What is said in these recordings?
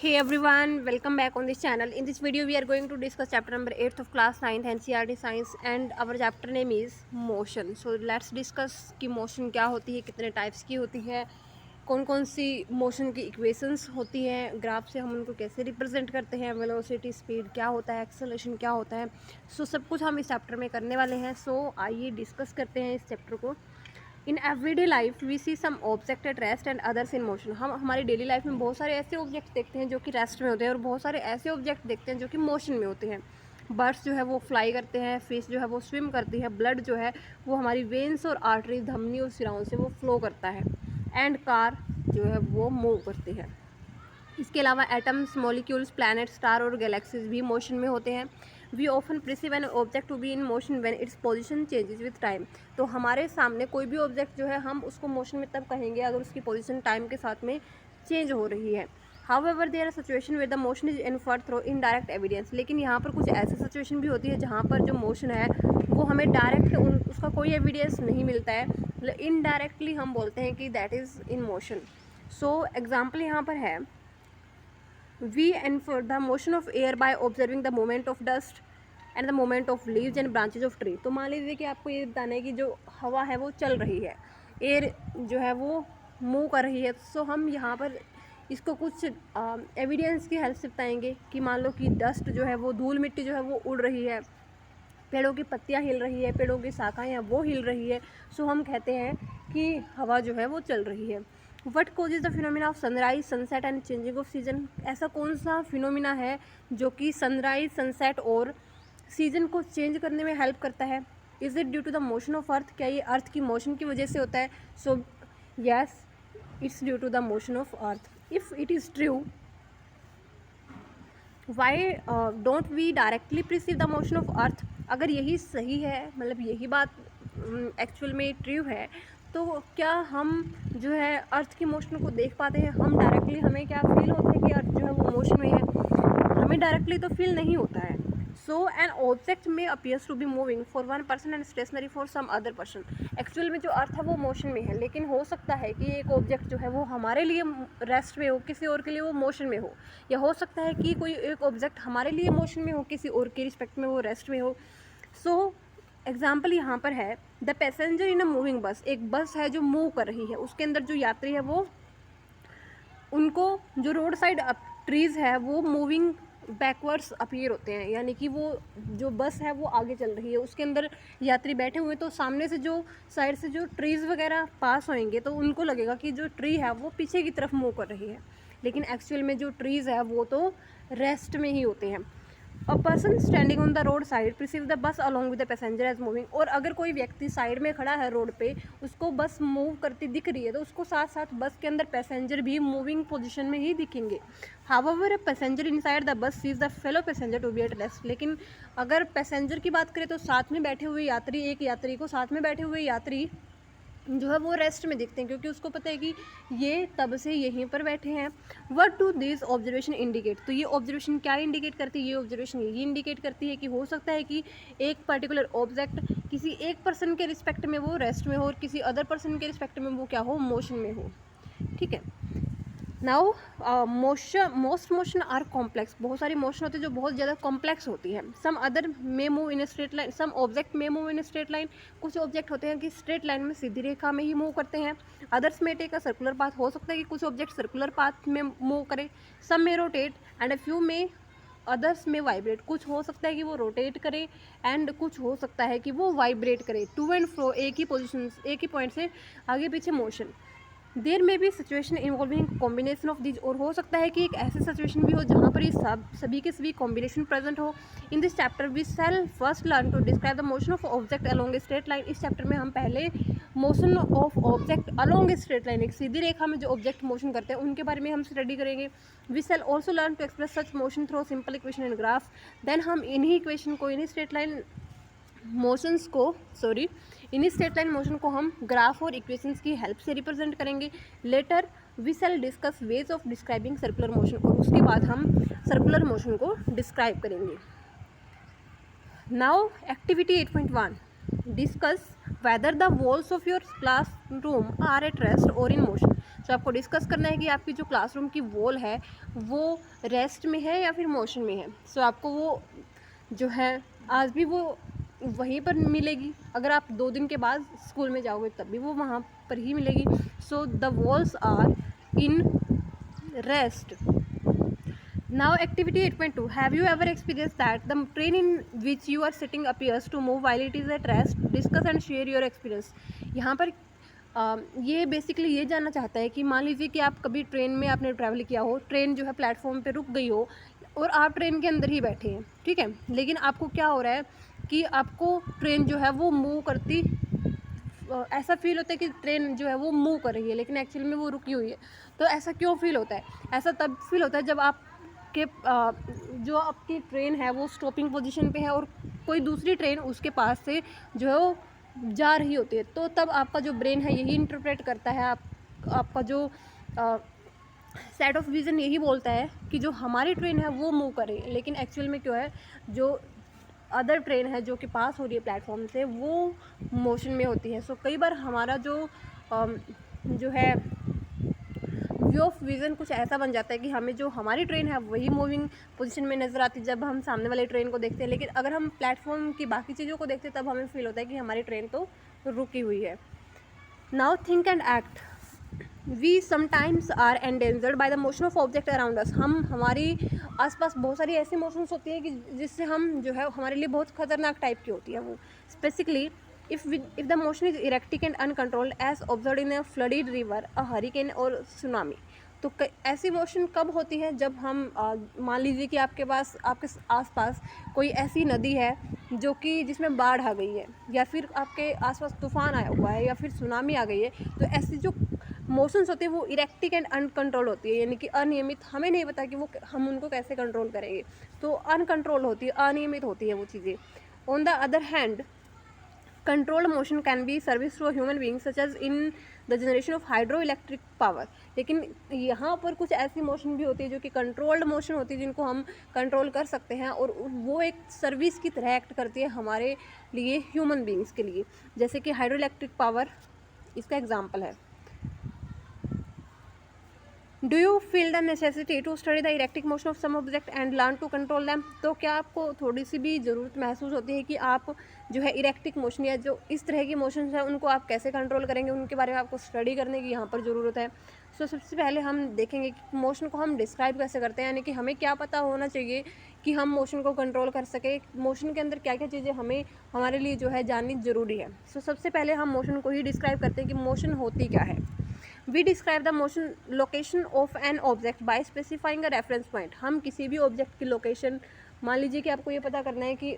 Hey everyone, welcome back on this channel. In this video, we are going to discuss chapter number 8th of class 9th NCERT Science and our chapter name is motion. So let's discuss कि motion क्या होती है, कितने types की होती है, कौन कौन सी motion की equations होती हैं, ग्राफ से हम उनको कैसे रिप्रेजेंट करते हैं, वेलोसिटी स्पीड क्या होता है, एक्सेलरेशन क्या होता है. सो सब कुछ हम इस चैप्टर में करने वाले हैं. सो आइए डिस्कस करते हैं इस चैप्टर को. In everyday life we see some object at rest and others in motion. हम हमारी डेली लाइफ में बहुत सारे ऐसे ऑब्जेक्ट देखते हैं जो कि रेस्ट में होते हैं और बहुत सारे ऐसे ऑब्जेक्ट देखते हैं जो कि मोशन में होते हैं. बर्ड्स जो है वो फ्लाई करते हैं, फिश जो है वो स्विम करती है, ब्लड जो है वो हमारी वेन्स और आर्टरीज, धमनी और सिराओं से वो फ्लो करता है, एंड कार जो है वो मूव करती है. इसके अलावा एटम्स, मॉलिक्यूल्स, प्लैनेट, स्टार और गैलेक्सीज भी मोशन में होते हैं. We often perceive an object to be in motion when its position changes with time. तो हमारे सामने कोई भी ऑब्जेक्ट जो है हम उसको मोशन में तब कहेंगे अगर उसकी पोजीशन टाइम के साथ में चेंज हो रही है. However there are situation with the motion is inferred through indirect evidence. लेकिन यहाँ पर कुछ ऐसी सिचुएशन भी होती है जहाँ पर जो मोशन है वो हमें डायरेक्ट उसका कोई एविडेंस नहीं मिलता है, इनडायरेक्टली हम बोलते हैं कि that is in motion. So example यहाँ पर है, we infer the motion of air by observing the movement of dust and the movement of leaves and branches of tree. तो मान लीजिए कि आपको ये बताना है कि जो हवा है वो चल रही है, एयर जो है वो मूव कर रही है. सो हम यहाँ पर इसको कुछ एविडेंस की हेल्प से बताएंगे कि मान लो कि डस्ट जो है वो, धूल मिट्टी जो है वो उड़ रही है, पेड़ों की पत्तियाँ हिल रही है, पेड़ों की शाखाएँ वो हिल रही है. सो हम कहते हैं कि हवा जो है वो चल रही है. What causes the phenomena of sunrise, sunset and changing of season. ऐसा कौन सा फिनोमिना है जो कि सनराइज, सनसेट और सीजन को चेंज करने में हेल्प करता है. Is it due to the motion of earth. क्या ये अर्थ की मोशन की वजह से होता है? So yes, it's due to the motion of earth. If it is true, why don't we directly perceive the motion of earth. अगर यही सही है, मतलब यही बात एक्चुअल में ट्रू है, तो क्या हम जो है अर्थ की मोशन को देख पाते हैं? हम डायरेक्टली, हमें क्या फील होता है कि अर्थ जो है वो मोशन में है? हमें डायरेक्टली तो फील नहीं होता है. So an object may appears to be moving for one person and stationary for some other person. Actual में जो अर्थ है वो मोशन में है, लेकिन हो सकता है कि एक ऑब्जेक्ट जो है वो हमारे लिए रेस्ट में हो, किसी और के लिए वो मोशन में हो. या हो सकता है कि कोई एक ऑब्जेक्ट हमारे लिए मोशन में हो, किसी और के रिस्पेक्ट में वो रेस्ट में हो. सो एग्जाम्पल यहाँ पर है, the passenger in a moving बस. एक बस है जो मूव कर रही है, उसके अंदर जो यात्री है वो, उनको जो रोड साइड ट्रीज है वो मूविंग बैकवर्ड्स अपीयर होते हैं, यानी कि वो जो बस है वो आगे चल रही है, उसके अंदर यात्री बैठे हुए, तो सामने से जो साइड से जो ट्रीज़ वगैरह पास होंगे तो उनको लगेगा कि जो ट्री है वो पीछे की तरफ मूव कर रही है, लेकिन एक्चुअल में जो ट्रीज़ है वो तो रेस्ट में ही होते हैं. A person standing on the road side perceive the bus along with the passenger as moving. और अगर कोई व्यक्ति साइड में खड़ा है रोड पे, उसको बस मूव करती दिख रही है, तो उसको साथ साथ बस के अंदर पैसेंजर भी मूविंग पोजीशन में ही दिखेंगे. However a passenger inside the bus sees the fellow passenger to be at rest. लेकिन अगर पैसेंजर की बात करें तो साथ में बैठे हुए यात्री, एक यात्री को साथ में बैठे हुए यात्री जो है वो रेस्ट में दिखते हैं, क्योंकि उसको पता है कि ये तब से यहीं पर बैठे हैं. What do this observation indicate. तो ये ऑब्जर्वेशन क्या इंडिकेट करती है? ये ऑब्जर्वेशन ये इंडिकेट करती है कि हो सकता है कि एक पर्टिकुलर ऑब्जेक्ट किसी एक पर्सन के रिस्पेक्ट में वो रेस्ट में हो और किसी अदर पर्सन के रिस्पेक्ट में वो क्या हो, मोशन में हो. ठीक है. Now most motion are complex. बहुत सारी मोशन होती है जो बहुत ज़्यादा कॉम्प्लेक्स होती है. Some other may move in straight line, some object may move in straight line. कुछ ऑब्जेक्ट होते हैं कि स्ट्रेट लाइन में, सीधी रेखा में ही मूव करते हैं. अदर्स में टेक अ सर्कुलर पाथ. हो सकता है कि कुछ ऑब्जेक्ट सर्कुलर पाथ में मूव करे. सम में रोटेट एंड अ फ्यू में, अदर्स में वाइब्रेट. कुछ हो सकता है कि वो रोटेट करे एंड कुछ हो सकता है कि वो वाइब्रेट करे. टू एंड फ्रो, एक ही पोजिशन, एक ही पॉइंट से आगे पीछे मोशन. देर में भी situation involving combination of these. और हो सकता है कि एक ऐसी सिचुएशन भी हो जहाँ पर ये सभी के सभी कॉम्बिनेशन प्रेजेंट हो. In this chapter we shall first learn to describe the motion of object along a straight line. इस चैप्टर में हम पहले motion of object along a straight line, एक सीधी रेखा में जो ऑब्जेक्ट मोशन करते हैं उनके बारे में हम स्टडी करेंगे. We shall also learn to express such motion through simple equation and graph. Then हम इन्हीं इक्वेशन को, इन्हीं स्ट्रेट लाइन मोशंस को, इन्हीं स्ट्रेट लाइन मोशन को हम ग्राफ और इक्वेशंस की हेल्प से रिप्रेजेंट करेंगे. Later we shall discuss ways of describing circular motion. और उसके बाद हम सर्कुलर मोशन को डिस्क्राइब करेंगे. Now activity 8.1. Discuss whether the walls of your classroom are at rest और इन मोशन। तो आपको डिस्कस करना है कि आपकी जो क्लासरूम की वॉल है वो रेस्ट में है या फिर मोशन में है। सो आपको वो जो है आज भी वो वहीं पर मिलेगी, अगर आप 2 दिन के बाद स्कूल में जाओगे तब भी वो वहाँ पर ही मिलेगी। So the walls are in rest. Now activity 8.2, have you ever experienced that the train in which you are sitting appears to move while it is at rest? Discuss and share your experience। यहाँ पर ये basically ये जानना चाहता है कि मान लीजिए कि आप कभी ट्रेन में आपने ट्रैवल किया हो, ट्रेन जो है प्लेटफॉर्म पे रुक गई हो और आप ट्रेन के अंदर ही बैठे हैं, ठीक है, लेकिन आपको क्या हो रहा है कि आपको ट्रेन जो है वो मूव करती ऐसा फील होता है कि ट्रेन जो है वो मूव कर रही है, लेकिन एक्चुअली में वो रुकी हुई है। तो ऐसा क्यों फील होता है? ऐसा तब फील होता है जब आपके जो आपकी ट्रेन है वो स्टॉपिंग पोजीशन पे है और कोई दूसरी ट्रेन उसके पास से जो है वो जा रही होती है। तो तब आपका जो ब्रेन है यही इंटरप्रेट करता है, आपका जो सेट ऑफ विज़न यही बोलता है कि जो हमारी ट्रेन है वो मूव कर रही है, लेकिन एक्चुअल में क्यों है, जो अदर ट्रेन है जो कि पास हो रही है प्लेटफॉर्म से वो मोशन में होती है। सो कई बार हमारा जो है व्यू ऑफ विज़न कुछ ऐसा बन जाता है कि हमें जो हमारी ट्रेन है वही मूविंग पोजीशन में नज़र आती है जब हम सामने वाली ट्रेन को देखते हैं, लेकिन अगर हम प्लेटफॉर्म की बाकी चीज़ों को देखते हैं तब हमें फील होता है कि हमारी ट्रेन तो रुकी हुई है। Now think and act. We sometimes are endangered by the motion of object around us. हमारी आसपास बहुत सारी ऐसी मोशंस होती है कि जिससे हम जो है हमारे लिए बहुत खतरनाक टाइप की होती है वो। Specifically if the motion is erratic and uncontrolled as observed in a flooded river, a hurricane और सुनामी। तो ऐसी मोशन कब होती है जब हम मान लीजिए कि आपके आसपास कोई ऐसी नदी है जो कि जिसमें बाढ़ आ गई है, या फिर आपके आसपास तूफान आया हुआ है, या फिर सुनामी आ गई है। तो ऐसी जो मोशंस होती है वो इरेक्टिक एंड अनकंट्रोल होती है, यानी कि अनियमित। हमें नहीं पता कि वो हम उनको कैसे कंट्रोल करेंगे, तो अनकंट्रोल होती है, अनियमित होती है वो चीज़ें। On the other hand controlled motion can be service to a human being such as in the generation of hydroelectric power। लेकिन यहाँ पर कुछ ऐसी मोशन भी होती है जो कि कंट्रोल्ड मोशन होती है, जिनको हम कंट्रोल कर सकते हैं और वो एक सर्विस की तरह एक्ट करती है हमारे लिए, ह्यूमन बींग्स के लिए। जैसे कि हाइड्रोइलेक्ट्रिक पावर इसका एग्जाम्पल है। Do you feel the necessity to study the erratic motion of some object and learn to control them. तो क्या आपको थोड़ी सी भी ज़रूरत महसूस होती है कि आप जो है इरेक्टिक मोशन या जो इस तरह की मोशंस हैं उनको आप कैसे कंट्रोल करेंगे, उनके बारे में आपको स्टडी करने की यहाँ पर ज़रूरत है। सो सबसे पहले हम देखेंगे कि मोशन को हम डिस्क्राइब कैसे करते हैं, यानी कि हमें क्या पता होना चाहिए कि हम मोशन को कंट्रोल कर सके, मोशन के अंदर क्या क्या चीज़ें हमें हमारे लिए जो है जाननी ज़रूरी है। सो सबसे पहले हम मोशन को ही डिस्क्राइब करते हैं कि मोशन होती क्या है। We describe the motion location of an object by specifying a reference point। हम किसी भी ऑब्जेक्ट की लोकेशन, मान लीजिए कि आपको ये पता करना है कि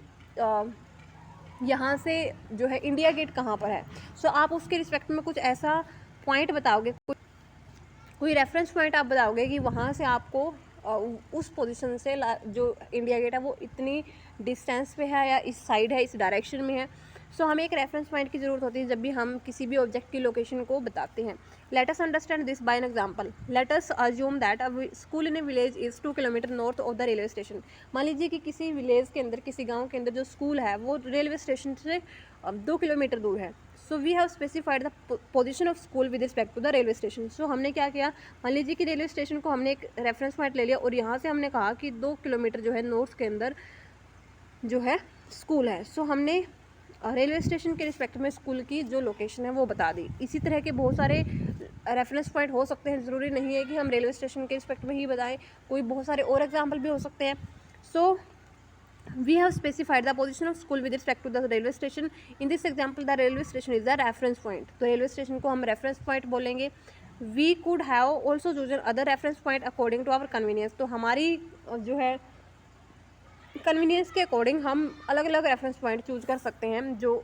यहाँ से जो है इंडिया गेट कहाँ पर है। सो आप उसके रिस्पेक्ट में कुछ ऐसा पॉइंट बताओगे, कोई रेफरेंस पॉइंट आप बताओगे कि वहाँ से आपको उस पोजीशन से जो इंडिया गेट है वो इतनी डिस्टेंस पे है या इस साइड है, इस डायरेक्शन में है। सो हमें एक रेफरेंस पॉइंट की ज़रूरत होती है जब भी हम किसी भी ऑब्जेक्ट की लोकेशन को बताते हैं। Late us understand this by an example. Let us assume that a school in A village is 2 kilometre north of the railway station. मान लीजिए कि किसी विलेज के अंदर, किसी गाँव के अंदर जो स्कूल है वो रेलवे स्टेशन से 2 किलोमीटर दूर है। So we have specified the position of school with respect to the railway station. So हमने क्या किया, मान लीजिए कि रेलवे स्टेशन को हमने एक रेफरेंस पॉइंट ले लिया और यहाँ से हमने कहा कि 2 किलोमीटर जो है नॉर्थ के अंदर जो है स्कूल है। सो हमने रेलवे स्टेशन के रिस्पेक्ट में स्कूल की जो लोकेशन है वो बता दी। इसी तरह के बहुत सारे रेफरेंस पॉइंट हो सकते हैं, ज़रूरी नहीं है कि हम रेलवे स्टेशन के रिस्पेक्ट में ही बताएं, कोई बहुत सारे और एग्जांपल भी हो सकते हैं। So we have specified the position of school with respect to the railway station. In this example the railway station is the reference point. तो रेलवे स्टेशन को हम रेफरेंस पॉइंट बोलेंगे। We could have also chosen other reference point according to our convenience. तो हमारी जो है convenience के according हम अलग अलग रेफरेंस पॉइंट चूज कर सकते हैं जो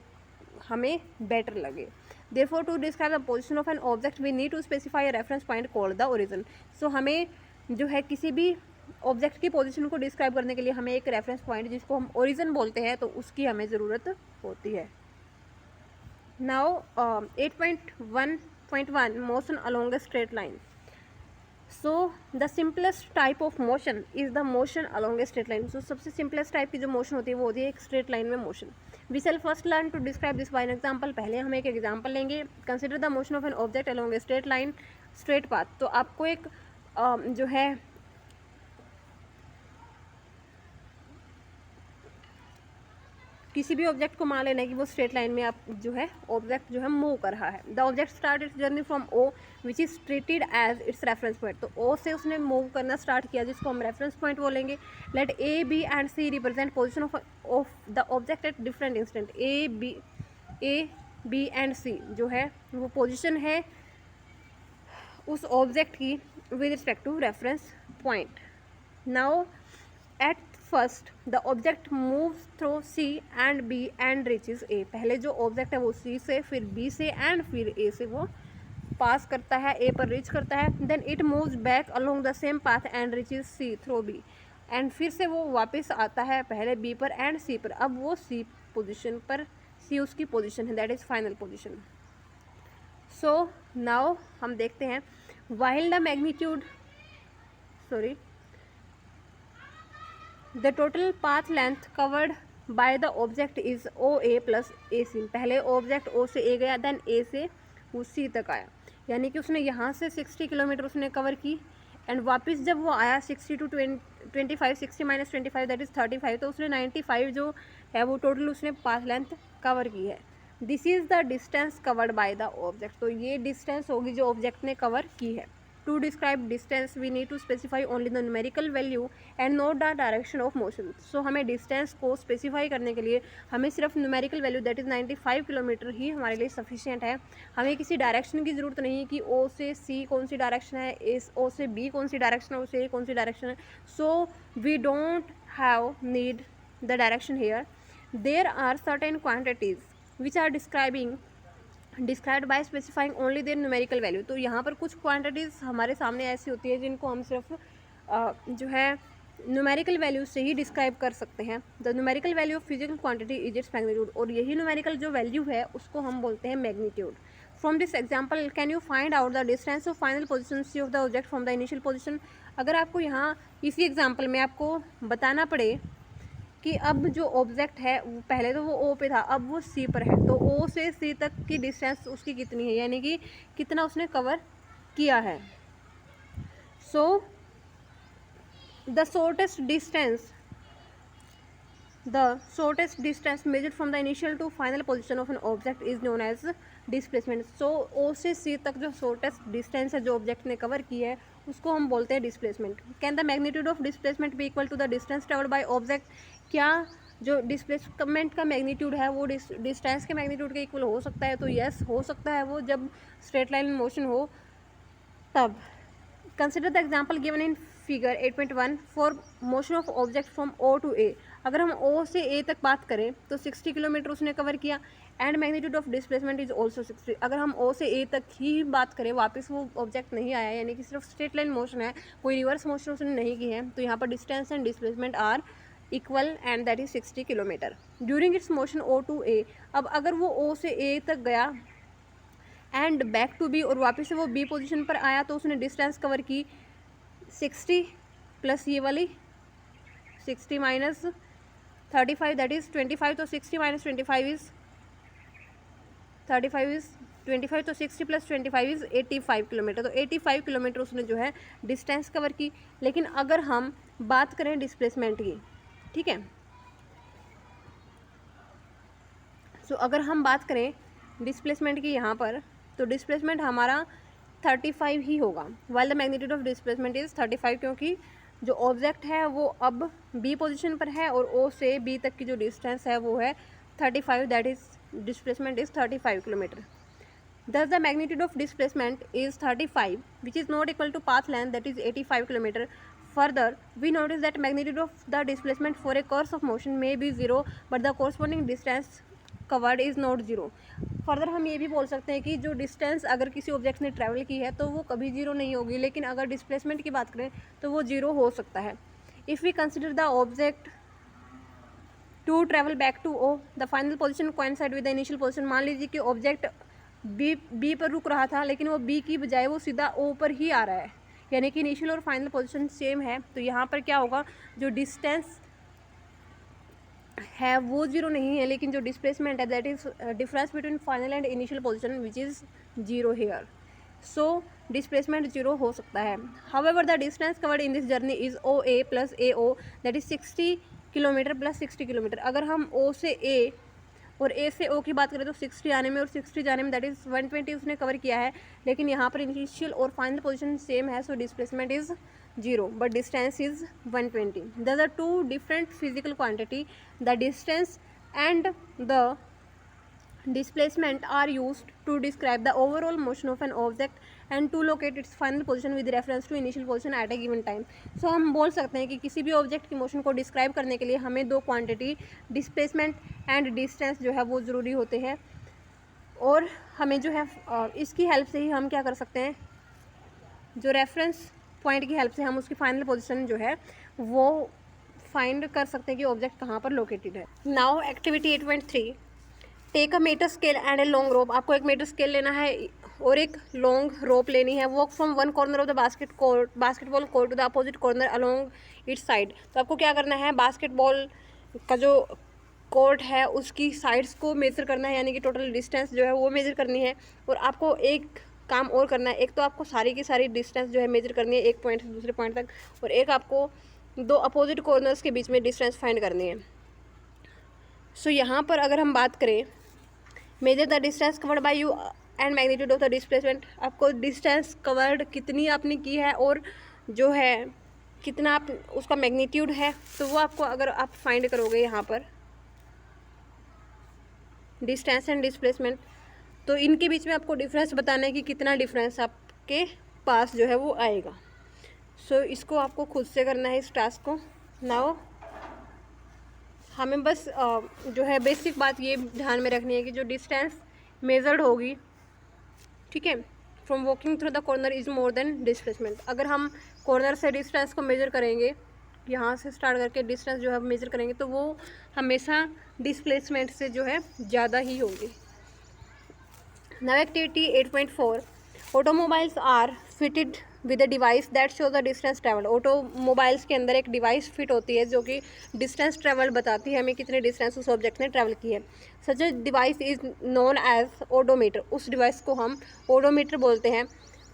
हमें बेटर लगे। Therefore, to describe the position of an object, we need to specify a reference point called the origin। So हमें जो है किसी भी ऑब्जेक्ट की पोजीशन को डिस्क्राइब करने के लिए हमें एक रेफरेंस पॉइंट जिसको हम ओरिजिन बोलते हैं तो उसकी हमें ज़रूरत होती है। Now 8.1.1 motion along a straight line. So the simplest type of motion is the motion along a straight line. So सबसे सिंपलेस्ट टाइप की जो मोशन होती है वो होती है एक स्ट्रेट लाइन में motion. We shall first learn to describe this by an example. पहले हम एक एग्जाम्पल लेंगे। Consider the motion of an object along a straight line, straight path. तो आपको एक जो है किसी भी ऑब्जेक्ट को मान लेना है कि वो स्ट्रेट लाइन में आप जो है ऑब्जेक्ट जो है मूव कर रहा है। The object start its journey from O which is treated as its reference point. तो ओ से उसने मूव करना स्टार्ट किया जिसको हम रेफरेंस पॉइंट बोलेंगे। Let A B and C represent position of the object at different instant. A B and C जो है वो पोजिशन है उस ऑब्जेक्ट की with respect to reference point. Now at first the object moves through C and B and reaches A. पहले जो object है वो सी से, फिर बी से एंड फिर ए से वो पास करता है, ए पर रीच करता है। Then it moves back along the same path and reaches C through B. And फिर से वो वापस आता है पहले बी पर एंड सी पर। अब वो सी पोजिशन पर, सी उसकी पोजिशन है, that is final position. So now हम देखते हैं while the magnitude the total path length covered by the object is OA plus AC। पहले ऑब्जेक्ट O से A गया, देन A से वो C तक आया, यानी कि उसने यहाँ से 60 किलोमीटर उसने कवर की। एंड वापस जब वो आया 60 to 25, 60 माइनस 25 दैट इज़ 35, तो उसने 95 जो है वो टोटल उसने पाथ लेंथ कवर की है। This is the distance covered by the object. तो ये डिस्टेंस होगी जो ऑब्जेक्ट ने कवर की है। To describe distance we need to specify only the numerical value and not the direction of motion. So हमें डिस्टेंस को स्पेसिफाई करने के लिए हमें सिर्फ numerical value that is 95 kilometre ही हमारे लिए सफिशिएंट है। हमें किसी डायरेक्शन की ज़रूरत नहीं है कि ओ से सी कौन सी डायरेक्शन है, ओ से बी कौन सी डायरेक्शन है, ओ से ए कौन सी डायरेक्शन है। So we don't have need the direction here. There are certain quantities which are described by specifying only their numerical value. तो यहाँ पर कुछ क्वांटिटीज़ हमारे सामने ऐसी होती है जिनको हम सिर्फ जो है न्यूमेरिकल वैल्यू से ही डिस्क्राइब कर सकते हैं। The numerical value of physical quantity is its magnitude. और यही न्यूमेरिकल जो वैल्यू है उसको हम बोलते हैं magnitude. From this example can you find out the distance of final position C of the object from the initial position. अगर आपको यहाँ इसी एग्जाम्पल में आपको बताना पड़े कि अब जो ऑब्जेक्ट है वो पहले तो वो ओ पे था, अब वो सी पर है, तो ओ से सी तक की डिस्टेंस उसकी कितनी है, यानी कि कितना उसने कवर किया है। So the shortest distance measured from the initial to final position of an object is known as displacement. So O से सी तक जो शॉर्टेस्ट डिस्टेंस है जो ऑब्जेक्ट ने कवर की है उसको हम बोलते हैं displacement. Can the magnitude of displacement be equal to the distance travelled by object. क्या जो डिस्प्लेसमेंट का मैग्नीट्यूड है वो डिस्टेंस के मैग्नीट्यूड के इक्वल हो सकता है? तो यस हो सकता है, वो जब स्ट्रेट लाइन मोशन हो तब। Consider the example given in figure 8.1 for motion of object from O to A. अगर हम ओ से ए तक बात करें तो 60 किलोमीटर उसने कवर किया and magnitude of displacement is also 60। अगर हम ओ से ए तक ही बात करें, वापस वो ऑब्जेक्ट नहीं आया, यानी कि सिर्फ स्ट्रेट लाइन मोशन है, कोई रिवर्स मोशन उसने नहीं की है, तो यहाँ पर distance and displacement are equal and that is 60 kilometre during its motion O to A. अब अगर वो ओ से ए तक गया एंड बैक टू बी और वापस से वो बी पोजीशन पर आया तो उसने डिस्टेंस कवर की 60 प्लस ये वाली 60 माइनस 35 दैट इज़ 25। तो 60 माइनस 25 इज़ 35 इज़ 25, तो 60 प्लस 25 इज़ 85 किलोमीटर। तो 85 किलोमीटर उसने जो है डिस्टेंस कवर की। लेकिन अगर हम बात करें डिस्प्लेसमेंट की, ठीक है, सो अगर हम बात करें डिस्प्लेसमेंट की यहाँ पर, तो डिस्प्लेसमेंट हमारा 35 ही होगा। While the magnitude of displacement is 35, क्योंकि जो ऑब्जेक्ट है वो अब बी पोजीशन पर है और ओ से बी तक की जो डिस्टेंस है वो है 35, that is displacement is 35 kilometre. Thus the magnitude of displacement is 35, which is not equal to path length, that is 85 km. Further, we notice that magnitude of the displacement for a course of motion may be 0, but the corresponding distance covered is not 0. Further हम ये भी बोल सकते हैं कि जो distance अगर किसी ऑब्जेक्ट ने ट्रैवल की है तो वो कभी 0 नहीं होगी, लेकिन अगर डिस्प्लेसमेंट की बात करें तो वो 0 हो सकता है। If we consider the object to travel back to O, the final position coincide with the initial position. मान लीजिए कि ऑब्जेक्ट बी पर रुक रहा था, लेकिन वो बी की बजाय वो सीधा ओ पर ही आ रहा है, यानी कि इनिशियल और फाइनल पोजीशन सेम है, तो यहाँ पर क्या होगा, जो डिस्टेंस है वो जीरो नहीं है, लेकिन जो डिस्प्लेसमेंट है that is difference between final and initial position which is zero here. So displacement zero हो सकता है। However the distance covered in this journey is O A plus A O that is 60 kilometre plus 60 kilometre. अगर हम ओ से ए और ए से ओ की बात करें तो 60 आने में और 60 जाने में दैट इज़ 120 उसने कवर किया है, लेकिन यहाँ पर इनिशियल और फाइनल पोजीशन सेम है, so displacement is zero but distance is 120। There are two different physical quantity, the distance and the displacement are used to describe the overall motion of an object and to locate its final position with reference to initial position at a given time। so हम बोल सकते हैं कि किसी भी object की motion को describe करने के लिए हमें दो क्वांटिटी डिस्प्लेसमेंट एंड डिस्टेंस जो है वो ज़रूरी होते हैं, और हमें जो है इसकी हेल्प से ही हम क्या कर सकते हैं, जो रेफरेंस पॉइंट की हेल्प से हम उसकी फाइनल पोजिशन जो है वो फाइंड कर सकते हैं कि ऑब्जेक्ट कहाँ पर लोकेटेड है। Now activity 8.3, take a metre scale and a long rope. आपको एक मीटर स्केल लेना है और एक लॉन्ग रोप लेनी है। Walk from one corner of the basketball court to the opposite corner along its side. तो आपको क्या करना है, बास्केटबॉल का जो कोर्ट है उसकी साइड्स को मेजर करना है, यानी कि टोटल डिस्टेंस जो है वो मेजर करनी है। और आपको एक काम और करना है, एक तो आपको सारी की सारी डिस्टेंस जो है मेजर करनी है एक पॉइंट से दूसरे पॉइंट तक, और एक आपको दो अपोजिट कॉर्नर्स के बीच में डिस्टेंस फाइंड करनी है। सो यहाँ पर अगर हम बात करें, measure the distance covered by you and magnitude of the displacement. आपको डिस्टेंस कवर्ड कितनी आपने की है और जो है कितना आप उसका मैग्नीट्यूड है, तो वो आपको अगर आप फाइंड करोगे यहाँ पर डिस्टेंस एंड डिस्प्लेसमेंट, तो इनके बीच में आपको डिफरेंस बताना है कि कितना डिफरेंस आपके पास जो है वो आएगा। सो इसको आपको खुद से करना है इस टास्क को। नाउ हमें बस जो है बेसिक बात ये ध्यान में रखनी है कि जो डिस्टेंस मेजर्ड होगी, ठीक है, from walking through the corner is more than displacement. अगर हम कॉर्नर से डिस्टेंस को मेजर करेंगे, यहाँ से स्टार्ट करके डिस्टेंस जो है मेजर करेंगे, तो वो हमेशा डिस्प्लेसमेंट से जो है ज़्यादा ही होगी। Now activity 8.4, automobiles are fitted with a device that show the distance travel. Automobiles के अंदर एक डिवाइस फिट होती है जो कि डिस्टेंस ट्रैवल बताती है हमें कितने डिस्टेंस उस ऑब्जेक्ट ने ट्रैवल की है। Such a device is known as odometer. उस डिवाइस को हम ओडोमीटर बोलते हैं।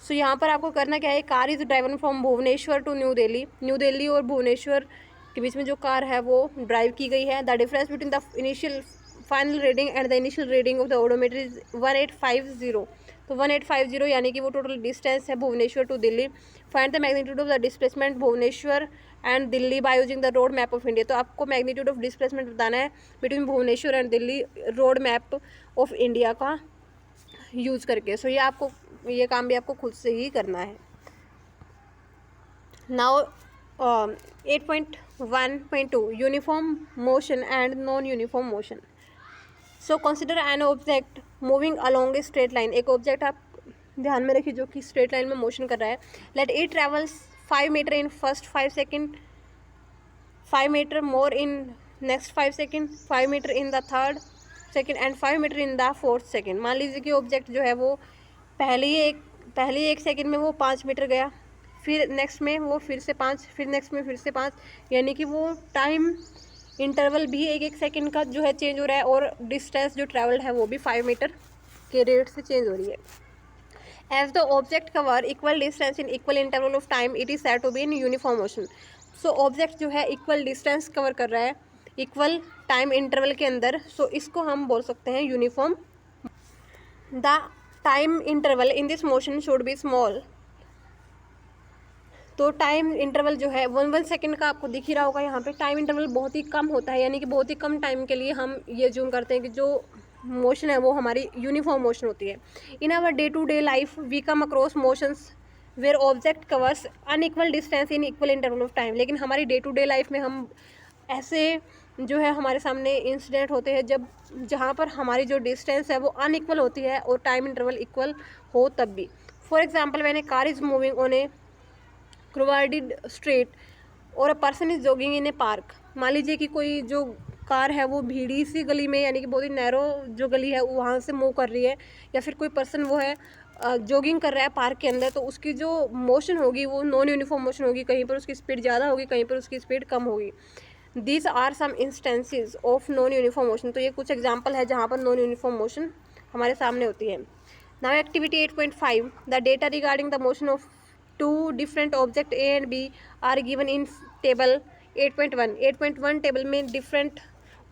सो यहाँ पर आपको करना क्या है, car is driven from Bhubaneswar to New Delhi. New Delhi और भुवनेश्वर के बीच में जो कार है वो ड्राइव की गई है। The difference between the initial final reading and the initial reading of the odometer is 1850। तो 1850 यानी कि वो टोटल डिस्टेंस है Bhubaneswar to Delhi. Find the magnitude of the displacement Bhubaneswar and Delhi by using the road map of India. तो आपको magnitude of displacement बताना है between Bhubaneswar and Delhi road map of India का यूज़ करके। सो ये काम भी आपको खुद से ही करना है। Now 8.1.2, uniform motion and non uniform motion. So consider N object moving along a straight line. एक ऑब्जेक्ट आप ध्यान में रखिए जो कि स्ट्रेट लाइन में मोशन कर रहा है। Let it travels 5 metre in first 5 second, 5 metre more in next 5 second, 5 metre in the third second and 5 metre in the fourth second. मान लीजिए कि ऑब्जेक्ट जो है वो पहले ही एक सेकेंड में वो 5 मीटर गया, फिर नेक्स्ट में वो फिर से 5, फिर नेक्स्ट में फिर से 5, यानी कि वो टाइम इंटरवल भी एक सेकंड का जो है चेंज हो रहा है, और डिस्टेंस जो ट्रैवल्ड है वो भी 5 मीटर के रेट से चेंज हो रही है। As the object cover equal distance in equal interval of time it is said to be in uniform motion. So object जो है इक्वल डिस्टेंस कवर कर रहा है इक्वल टाइम इंटरवल के अंदर, सो इसको हम बोल सकते हैं uniform. The time interval in this motion should be small. तो टाइम इंटरवल जो है 1 सेकंड का आपको दिख ही रहा होगा, यहाँ पे टाइम इंटरवल बहुत ही कम होता है, यानी कि बहुत ही कम टाइम के लिए हम ये जूम करते हैं कि जो मोशन है वो हमारी यूनिफॉर्म मोशन होती है। In our day to day life we come across motions where object covers unequal distance in equal interval of time. लेकिन हमारी डे टू डे लाइफ में हम ऐसे जो है हमारे सामने इंसिडेंट होते हैं जहाँ पर हमारी जो डिस्टेंस है वो अनइक्वल होती है और टाइम इंटरवल इक्वल हो तब भी। For example when A car is moving on A crowded street और a person is jogging in A park. मान लीजिए कि कोई जो कार है वो भीड़ी सी गली में, यानी कि बहुत ही नैरो जो गली है वहाँ से मूव कर रही है, या फिर कोई पर्सन वो है जॉगिंग कर रहा है पार्क के अंदर, तो उसकी जो मोशन होगी वो नॉन यूनिफॉर्म मोशन होगी, कहीं पर उसकी स्पीड ज़्यादा होगी, कहीं पर उसकी स्पीड कम होगी। These are some instances of non uniform motion. तो ये कुछ एग्जाम्पल है जहाँ पर नॉन यूनिफॉर्म मोशन हमारे सामने होती है। Now activity 8.5, the data regarding the motion of two different object A and B are given in table 8.1। 8.1 table में डिफरेंट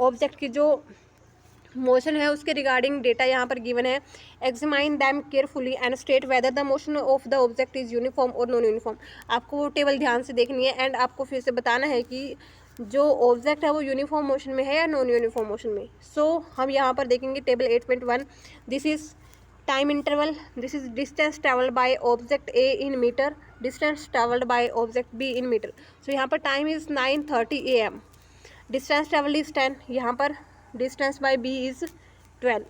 ऑब्जेक्ट की जो मोशन है उसके रिगार्डिंग डेटा यहाँ पर गिवन है। Examine them carefully and state whether the motion of the object is uniform और non uniform. आपको वो टेबल ध्यान से देखनी है एंड आपको फिर से बताना है कि जो ऑब्जेक्ट है वो यूनिफॉर्म मोशन में है या नॉन यूनिफॉर्म मोशन में। सो हम यहाँ पर देखेंगे table 8.1। This is time interval, this is distance travelled by object A in metre, distance travelled by object B in metre. So यहाँ पर time is 9:30 AM, distance travel is 10, यहाँ पर distance by B is 12।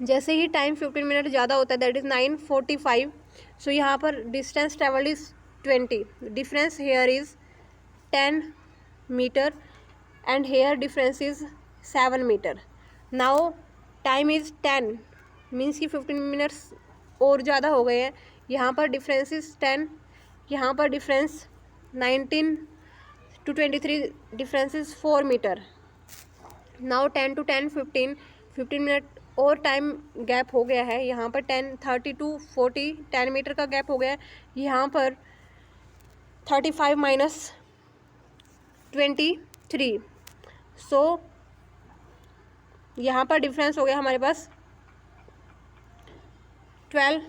जैसे ही time 15 minute ज़्यादा होता है that is 9:45। So यहाँ पर distance travel is 20, difference here is 10 metre and here difference is 7 metre. Now time is 10 means कि 15 minutes और ज़्यादा हो गए हैं। यहाँ पर डिफरेंस इज 10, यहाँ पर difference 19 to 23 difference is 4 metre. Now 10 to 10 15 minute और टाइम गैप हो गया है। यहाँ पर 10:30 to 40 10 मीटर का गैप हो गया है। यहाँ पर 35 minus 23, सो यहाँ पर डिफरेंस हो गया हमारे पास 12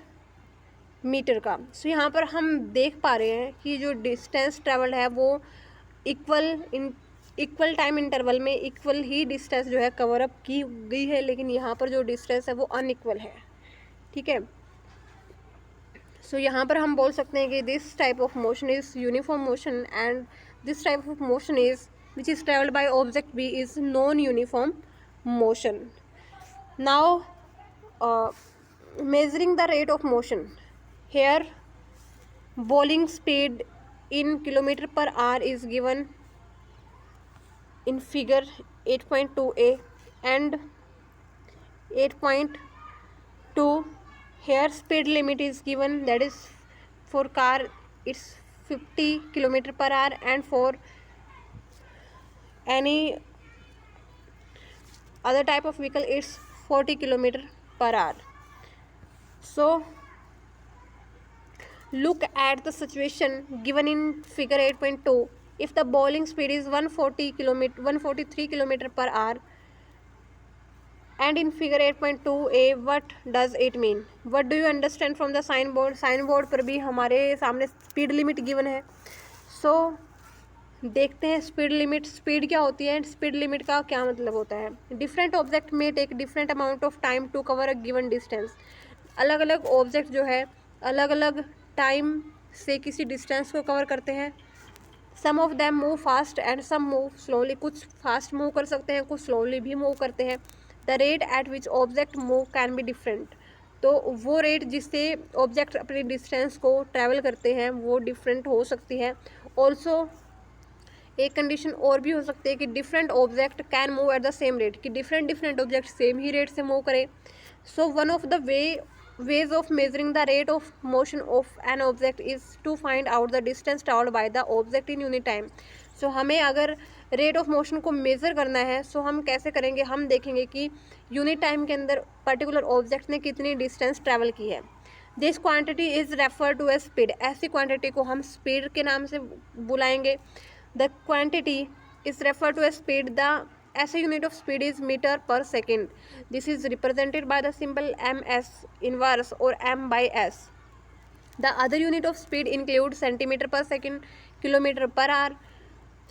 मीटर का। सो यहाँ पर हम देख पा रहे हैं कि जो डिस्टेंस ट्रेवल्ड है वो इक्वल टाइम इंटरवल में इक्वल ही डिस्टेंस जो है कवर अप की गई है, लेकिन यहाँ पर जो डिस्टेंस है वो अनइक्वल है। ठीक है, सो यहाँ पर हम बोल सकते हैं कि this type of motion is uniform motion and this type of motion is which is travelled by object B is non uniform motion. Now measuring the rate of motion, here bowling speed in kilometer per hour is given in figure 8.2a and 8.2. here speed limit is given, that is for car it's 50 kilometer per hour and for any other type of vehicle it's 40 kilometer per hour. So look at the situation given in figure 8.2. if the bowling speed is 143 kilometer per hour and in figure 8.2a, what does it mean? What do you understand from the sign board? Sign board पर भी हमारे सामने speed limit given है। सो देखते हैं speed limit, speed क्या होती है, स्पीड लिमिट का क्या मतलब होता है। डिफरेंट ऑब्जेक्ट में take different amount of time to cover a given distance. अलग अलग ऑब्जेक्ट जो है अलग अलग टाइम से किसी डिस्टेंस को कवर करते हैं। Some of them move fast and some move slowly, कुछ फास्ट मूव कर सकते हैं, कुछ स्लोली भी मूव करते हैं। The rate at which object move can be different, तो वो रेट जिससे ऑब्जेक्ट अपनी डिस्टेंस को ट्रैवल करते हैं वो डिफरेंट हो सकती है। ऑल्सो एक कंडीशन और भी हो सकती है कि different object can move at the same rate, कि डिफरेंट ऑब्जेक्ट सेम ही रेट से मूव करें। So one of the ways of measuring the rate of motion of an object is to find out the distance traveled by the object in unit time. सो हमें अगर rate of motion को measure करना है सो हम कैसे करेंगे, हम देखेंगे कि यूनिट टाइम के अंदर पर्टिकुलर ऑब्जेक्ट ने कितनी डिस्टेंस ट्रैवल की है। This quantity is refer to as speed, ऐसी क्वांटिटी को हम स्पीड के नाम से बुलाएंगे। The quantity is refer to as speed, the SI unit of speed is meter per second. This is represented by the symbol ms inverse or m by s. The other unit of speed include centimeter per second, kilometer per hour.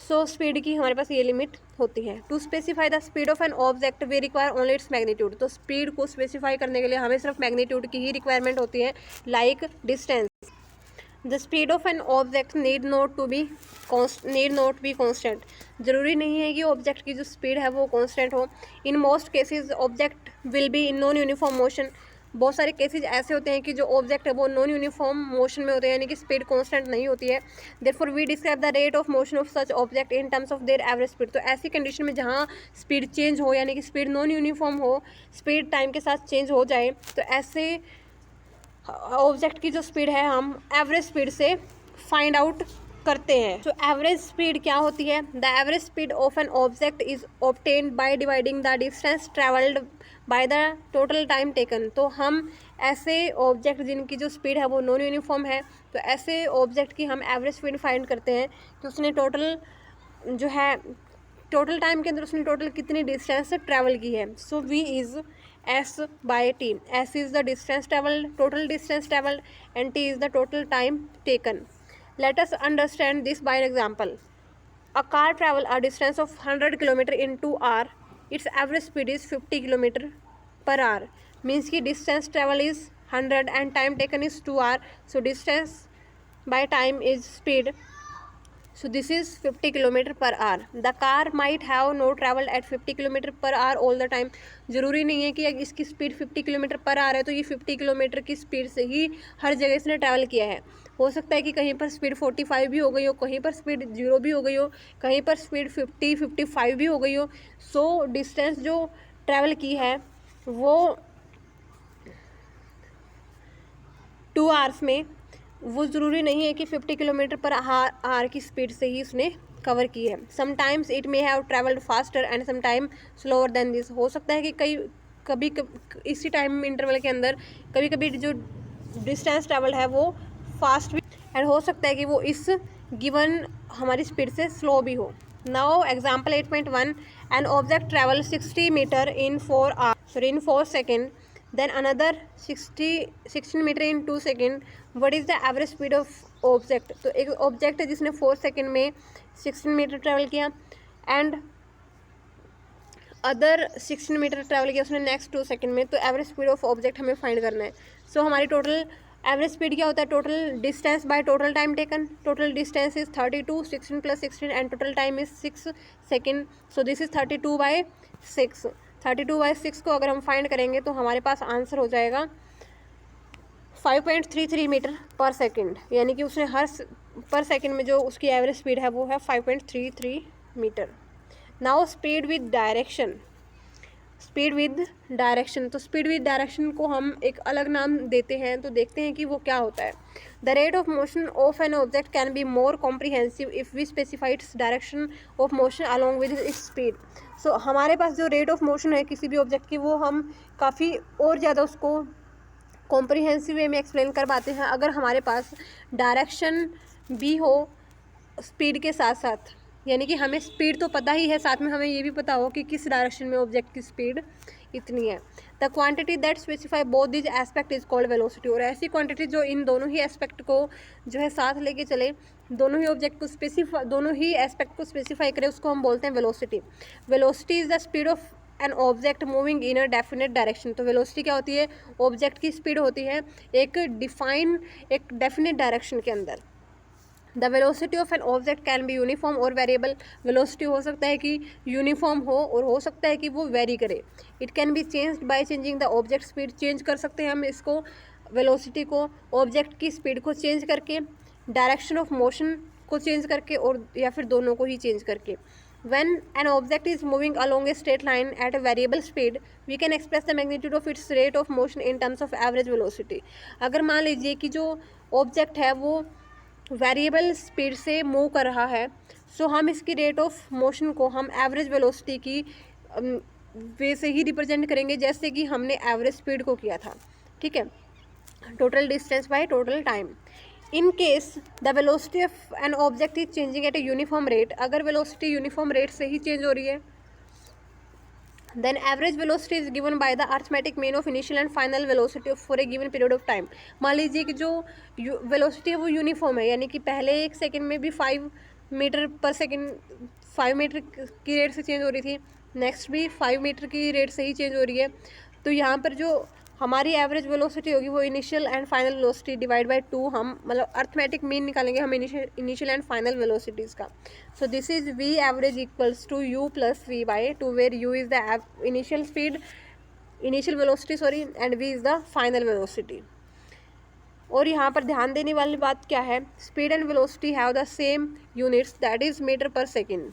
So speed की हमारे पास ये limit होती है। To specify the speed of an object we require only its magnitude. तो speed को specify करने के लिए हमें सिर्फ magnitude की ही requirement होती है, like distance. The speed of an object need not be constant. ज़रूरी नहीं है कि ऑब्जेक्ट की जो स्पीड है वो कांस्टेंट हो। In most cases object will be in non uniform motion, बहुत सारे केसेज ऐसे होते हैं कि जो ऑब्जेक्ट है वो नॉन यूनिफॉर्म मोशन में होते हैं, यानी कि स्पीड कांस्टेंट नहीं होती है। Therefore we describe the rate of motion of such object in terms of their average speed. तो ऐसी कंडीशन में जहाँ स्पीड चेंज हो, यानी कि स्पीड नॉन यूनिफॉर्म हो, स्पीड टाइम के साथ चेंज हो जाए, तो ऐसे ऑब्जेक्ट की जो स्पीड है हम एवरेज स्पीड से फाइंड आउट करते हैं। तो एवरेज स्पीड क्या होती है? The average speed of an object is obtained by dividing the distance travelled by the total time taken. तो हम ऐसे ऑब्जेक्ट जिनकी जो स्पीड है वो नॉन यूनिफॉर्म है, तो ऐसे ऑब्जेक्ट की हम एवरेज स्पीड फाइंड करते हैं कि उसने टोटल जो है टोटल टाइम के अंदर उसने टोटल कितनी डिस्टेंस ट्रैवल की है। So v is s by t. S is the distance travelled, total distance travelled, and t is the total time taken. Let us understand this by an example. A car travel a distance of 100 km in 2 hours. Its average speed is 50 km per hour. Means कि distance travel is 100 and time taken is 2 hours. So distance by time is speed. So this is 50 km per hour. The car might have no travel at 50 km per hour all the time. ज़रूरी नहीं है कि इसकी speed 50 kilometre पर are है तो ये 50 kilometre की स्पीड से ही हर जगह इसने ट्रैवल किया है। हो सकता है कि कहीं पर स्पीड 45 भी हो गई हो, कहीं पर स्पीड 0 भी हो गई हो, कहीं पर स्पीड 50-55 भी हो गई हो। सो डिस्टेंस जो ट्रैवल की है वो 2 आवर्स में, वो ज़रूरी नहीं है कि 50 किलोमीटर पर आवर की स्पीड से ही उसने कवर की है। Sometimes it may have travelled faster and sometime slower then this. हो सकता है कि कभी इसी टाइम इंटरवल के अंदर कभी कभी जो डिस्टेंस ट्रैवल है वो फास्ट भी, एंड हो सकता है कि वो इस गिवन हमारी स्पीड से स्लो भी हो। Now example 8.1, an object travel 60 metre in 4 second, then another 16 metre in 2 second. What is the average speed of object? तो एक ऑब्जेक्ट है जिसने 4 सेकेंड में 16 मीटर ट्रैवल किया, एंड अदर 16 मीटर ट्रैवल किया उसने नेक्स्ट 2 सेकेंड में। तो एवरेज स्पीड ऑफ ऑब्जेक्ट हमें फाइंड करना है। सो हमारी टोटल एवरेज स्पीड क्या होता है? Total distance by total time taken. Total distance is 32, 16 + 16 and total time is 6 second. So this is 32/6। 32/6 को अगर हम फाइंड करेंगे तो हमारे पास आंसर हो जाएगा 5.33 मीटर पर सेकेंड, यानी कि उसने हर पर सेकेंड में जो उसकी एवरेज स्पीड है वो है 5.33 metre. Now speed with direction. Speed with direction, तो स्पीड विद डायरेक्शन को हम एक अलग नाम देते हैं, तो देखते हैं कि वो क्या होता है। The rate of motion of an object can be more comprehensive if we specify its direction of motion along with its speed. So हमारे पास जो रेट ऑफ मोशन है किसी भी ऑब्जेक्ट की, वो हम काफ़ी और ज़्यादा उसको कॉम्प्रिहेंसिव वे में एक्सप्लेन कर पाते हैं अगर हमारे पास डायरेक्शन भी हो स्पीड के साथ साथ। यानी कि हमें स्पीड तो पता ही है, साथ में हमें ये भी पता हो कि किस डायरेक्शन में ऑब्जेक्ट की स्पीड इतनी है। The quantity that specify both this aspect is called velocity. और ऐसी क्वांटिटी जो इन दोनों ही एस्पेक्ट को जो है साथ लेके चले, दोनों ही ऑब्जेक्ट को दोनों ही एस्पेक्ट को स्पेसिफाई करे, उसको हम बोलते हैं velocity. Velocity is the speed of an object moving in a definite direction. तो वेलोसिटी क्या होती है? ऑब्जेक्ट की स्पीड होती है एक डेफिनेट डायरेक्शन के अंदर। The velocity of an object can be uniform और वेरिएबल। वेलोसिटी हो सकता है कि यूनिफॉर्म हो और हो सकता है कि वो वेरी करे। It can be changed by changing the object speed. Change कर सकते हैं हम इसको, वेलोसिटी को, ऑब्जेक्ट की स्पीड को चेंज करके, डायरेक्शन ऑफ मोशन को चेंज करके, और या फिर दोनों को ही चेंज करके। When an object is moving along a straight line at a variable speed, we can express the magnitude of its rate of motion in terms of average velocity. अगर मान लीजिए कि जो ऑब्जेक्ट है वो वेरिएबल स्पीड से move कर रहा है, सो हम इसकी रेट ऑफ मोशन को हम एवरेज वेलोसिटी की वे से ही रिप्रेजेंट करेंगे जैसे कि हमने एवरेज स्पीड को किया था। ठीक है, total distance by total time. In case the velocity of an object is changing at a uniform rate, अगर वेलोसिटी यूनिफॉर्म रेट से ही चेंज हो रही है, then average velocity is given by the arithmetic mean of initial and final velocity for a given period of time. मान लीजिए कि जो वेलोसिटी है वो यूनिफॉर्म है, यानी कि पहले 1 सेकेंड में भी 5 मीटर पर सेकेंड 5 मीटर की रेट से चेंज हो रही थी, नेक्स्ट भी 5 मीटर की रेट से ही चेंज हो रही है। तो यहाँ पर जो हमारी एवरेज वेलोसिटी होगी वो initial and final velocity divide by 2, हम मतलब अर्थमेटिक मीन निकालेंगे हम इनिशियल एंड फाइनल वेलोसिटीज़ का। So this is v average equals to u plus v by 2, where u is the initial velocity and v is the final velocity. और यहाँ पर ध्यान देने वाली बात क्या है? Speed and velocity have the same units, that is metre per second.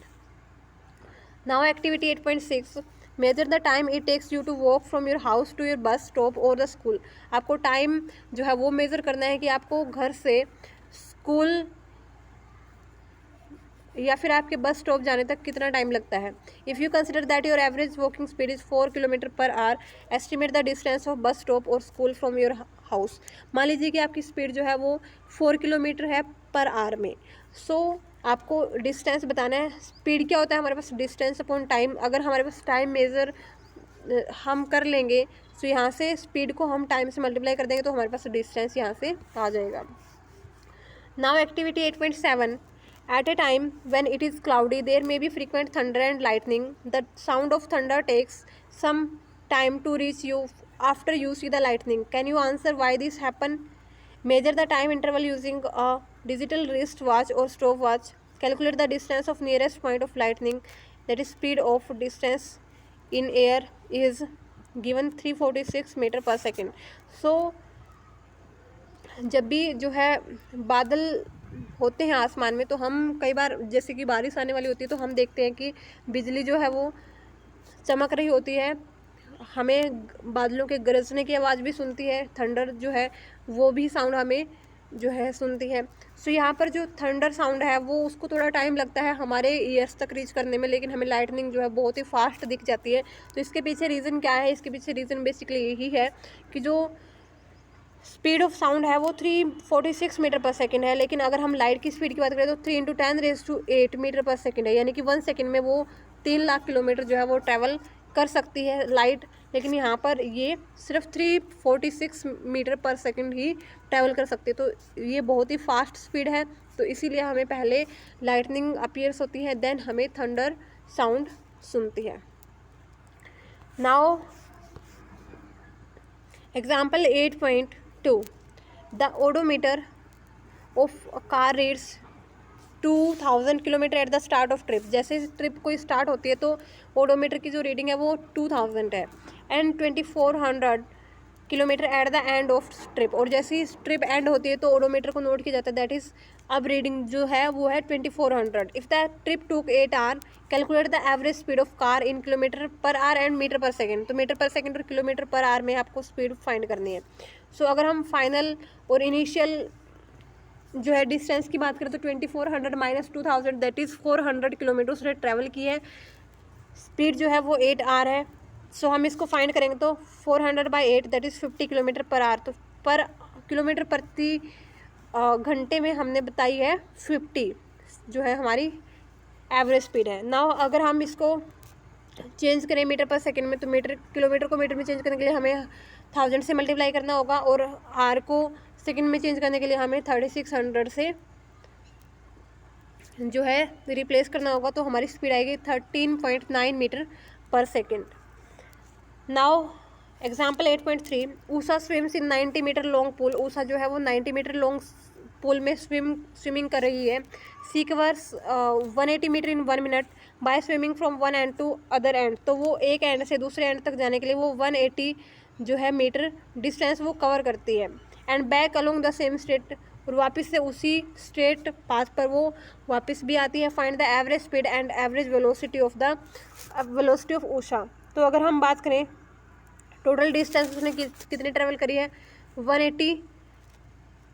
Now activity 8.6, measure the time it takes you to walk from your house to your bus stop और द स्कूल। आपको time जो है वो measure करना है कि आपको घर से स्कूल या फिर आपके बस स्टॉप जाने तक कितना टाइम लगता है। If you consider that your average walking speed is 4 kilometre per our, estimate the distance of बस स्टॉप और स्कूल फ्रॉम योर हाउस। मान लीजिए कि आपकी स्पीड जो है वो 4 किलोमीटर है पर आवर में। आपको डिस्टेंस बताना है। स्पीड क्या होता है हमारे पास, डिस्टेंस अपॉन टाइम। अगर हमारे पास टाइम मेज़र हम कर लेंगे तो यहाँ से स्पीड को हम टाइम से मल्टीप्लाई कर देंगे तो हमारे पास डिस्टेंस यहाँ से आ जाएगा। Now activity 8.7, at a time when it is cloudy there may be frequent thunder and lightning. The sound of thunder takes some time to reach you after you see the lightning. Can you answer why this happen? Measure the time interval using a digital wristwatch or stopwatch. Calculate the distance of nearest point of lightning, that is speed of distance in air is given 346 meter per second. So जब भी जो है बादल होते हैं आसमान में तो हम कई बार जैसे कि बारिश आने वाली होती है तो हम देखते हैं कि बिजली जो है वो चमक रही होती है, हमें बादलों के गरजने की आवाज़ भी सुनती है, थंडर जो है वो भी साउंड हमें जो है सुनती है। सो यहाँ पर जो थंडर साउंड है वो उसको थोड़ा टाइम लगता है हमारे ईयर्स तक रीच करने में, लेकिन हमें लाइटनिंग जो है बहुत ही फास्ट दिख जाती है। तो इसके पीछे रीज़न क्या है? इसके पीछे रीज़न बेसिकली यही है कि जो स्पीड ऑफ साउंड है वो 346 मीटर पर सेकंड है, लेकिन अगर हम लाइट की स्पीड की बात करें तो 3 × 10⁸ मीटर पर सेकंड है, यानी कि 1 सेकंड में वो 3 लाख किलोमीटर जो है वो ट्रैवल कर सकती है लाइट। लेकिन यहाँ पर ये सिर्फ 346 मीटर पर सेकंड ही ट्रैवल कर सकती है, तो ये बहुत ही फास्ट स्पीड है। तो इसीलिए हमें पहले लाइटनिंग अपीयर्स होती है, देन हमें थंडर साउंड सुनती है। Now example 8.2, the odometer of a car reads 2000 kilometre at the start of trip. जैसे ट्रिप कोई स्टार्ट होती है तो ओडोमीटर की जो रीडिंग है वो 2000 है, and 2400 kilometre at the end of trip. और जैसे ही ट्रिप एंड होती है तो ओडोमीटर को नोट किया जाता है, दैट इज़ अब रीडिंग जो है वो है 2400। If the trip took 8 hour, calculate the average speed of car in kilometre per hour and metre per second. तो मीटर पर सेकेंड और किलोमीटर पर आवर में आपको स्पीड फाइंड करनी है। सो अगर हम फाइनल और इनिशियल जो है डिस्टेंस की बात करें तो 2400 माइनस 2000 दैट इज़ 400 किलोमीटर उसने ट्रैवल की है। स्पीड जो है वो 8 आवर है। सो हम इसको फाइंड करेंगे तो 400/8 that is 50 kilometre per hour. तो पर किलोमीटर प्रति घंटे में हमने बताई है 50 जो है हमारी एवरेज स्पीड है। नाउ अगर हम इसको चेंज करें मीटर पर सेकंड में तो किलोमीटर को मीटर में चेंज करने के लिए हमें 1000 से मल्टीप्लाई करना होगा, और आर को सेकंड में चेंज करने के लिए हमें 3600 से जो है रिप्लेस करना होगा। तो हमारी स्पीड आएगी 13.9 metre per second. Now example 8.3, Usha swims in 90 metre long pool. Usha जो है वो 90 मीटर लॉन्ग पूल में स्विमिंग कर रही है। She covers 180 metre in 1 minute by swimming from one end to other end. तो वो एक एंड से दूसरे एंड तक जाने के लिए वो 180 जो है मीटर डिस्टेंस वो कवर करती है। And back along the same straight, और वापस से उसी स्ट्रेट पाथ पर वो वापस भी आती है। Find the average speed and average velocity of Usha. तो अगर हम बात करें टोटल डिस्टेंस उसने कितनी ट्रेवल करी है, 180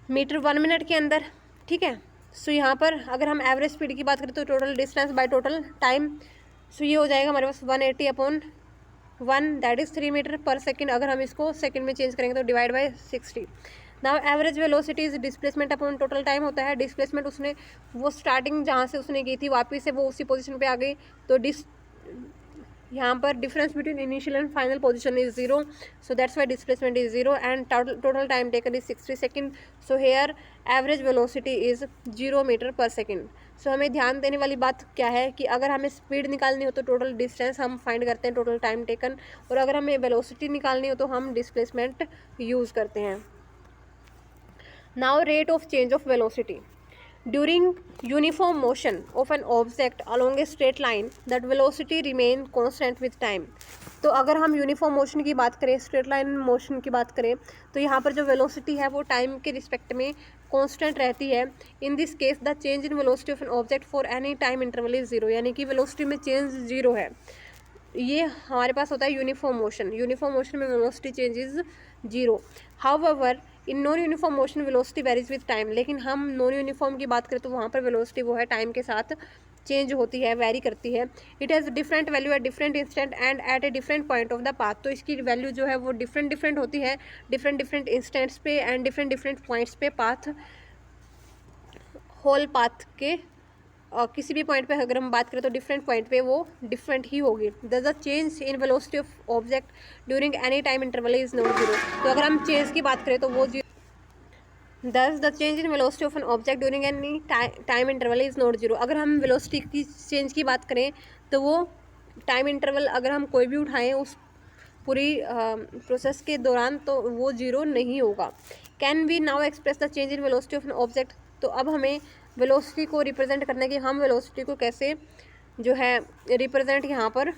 मीटर 1 मिनट के अंदर, ठीक है। सो यहाँ पर अगर हम एवरेज स्पीड की बात करें तो total distance by total time, so ये हो जाएगा हमारे पास 180/1 that is 3 metre per second. अगर हम इसको सेकेंड में चेंज करेंगे तो divide by 60। Now average velocity is displacement upon total time होता है। डिस्प्लेसमेंट उसने वो स्टार्टिंग जहाँ से उसने की थी वापस से वो उसी पोजीशन पे आ गई, तो यहाँ पर difference between initial and final position is 0, so that's why displacement is 0 and total time taken is 60 second. So here average velocity is 0 metre per second. So हमें ध्यान देने वाली बात क्या है कि अगर हमें स्पीड निकालनी हो तो टोटल डिस्टेंस हम फाइंड करते हैं, टोटल टाइम टेकन, और अगर हमें वेलोसिटी निकालनी हो तो हम डिस्प्लेसमेंट यूज़ करते हैं। Now rate of change of velocity during uniform motion of an object along a straight line that velocity remain constant with time। तो अगर हम यूनिफॉर्म मोशन की बात करें, स्ट्रेट लाइन मोशन की बात करें, तो यहाँ पर जो वेलोसिटी है वो टाइम के रिस्पेक्ट में कांस्टेंट रहती है। इन this case the change in velocity of an object for any time interval is 0, यानी कि वेलोसिटी में चेंज 0 है। ये हमारे पास होता है यूनिफॉर्म मोशन। यूनिफॉर्म मोशन में velocity change is 0। However in non uniform motion velocity varies with time. लेकिन हम नॉन यूनिफॉर्म की बात करें तो वहाँ पर वेलोसिटी वो है टाइम के साथ चेंज होती है, वेरी करती है। It has different value at different instant and at a different point of the path. तो इसकी वैल्यू जो है वो डिफरेंट डिफरेंट होती है डिफरेंट डिफरेंट इंस्टेंट्स पे एंड डिफरेंट डिफरेंट पॉइंट्स पे, पाथ होल पाथ के किसी भी पॉइंट पे अगर हम बात करें तो डिफरेंट पॉइंट पे वो डिफरेंट ही होगी। The change in velocity of object during any time interval is not zero. तो अगर हम चेंज की बात करें तो वो दस the change in velocity of an object during any time interval is not zero. अगर हम वेलोसिटी की चेंज की बात करें तो वो टाइम इंटरवल अगर हम कोई भी उठाएं उस पूरी प्रोसेस के दौरान तो वो जीरो नहीं होगा। Can we now express the change in velocity of an object. तो अब हमें वेलोसिटी को रिप्रेजेंट करने की, हम वेलोसिटी को कैसे जो है रिप्रेजेंट यहाँ पर,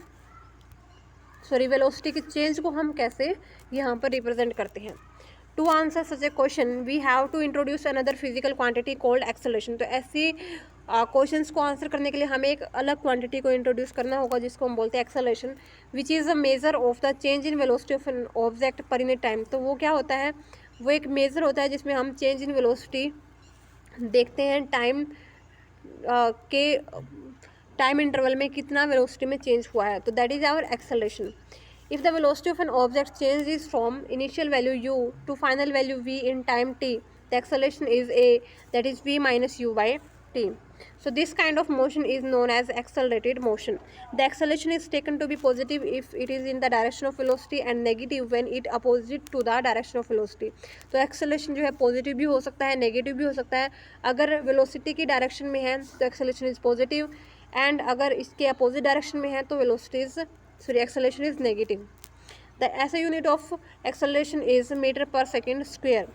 सॉरी वेलोसिटी की चेंज को हम कैसे यहाँ पर रिप्रेजेंट करते हैं। To answer such a question we have to introduce another physical quantity called acceleration. तो ऐसी क्वेश्चंस को आंसर करने के लिए हमें एक अलग क्वांटिटी को इंट्रोड्यूस करना होगा जिसको हम बोलते हैं acceleration, which is a measure of the change in velocity of an object per unit time. तो वो क्या होता है, वो एक मेजर होता है जिसमें हम चेंज इन वेलोसिटी देखते हैं टाइम के टाइम इंटरवल में कितना वेलोसिटी में चेंज हुआ है। तो that is our acceleration. If the velocity of an object changes from initial value u to final value v in time t, the acceleration is a, that is v minus u by t. So this kind of motion is known as accelerated motion. The acceleration is taken to be positive if it is in the direction of velocity and negative when it opposite to the direction of velocity. तो acceleration जो है positive भी हो सकता है, negative भी हो सकता है। अगर velocity की direction में है तो acceleration is positive, and अगर इसके opposite direction में है तो velocity is acceleration is negative. The SI unit of acceleration is meter per second square.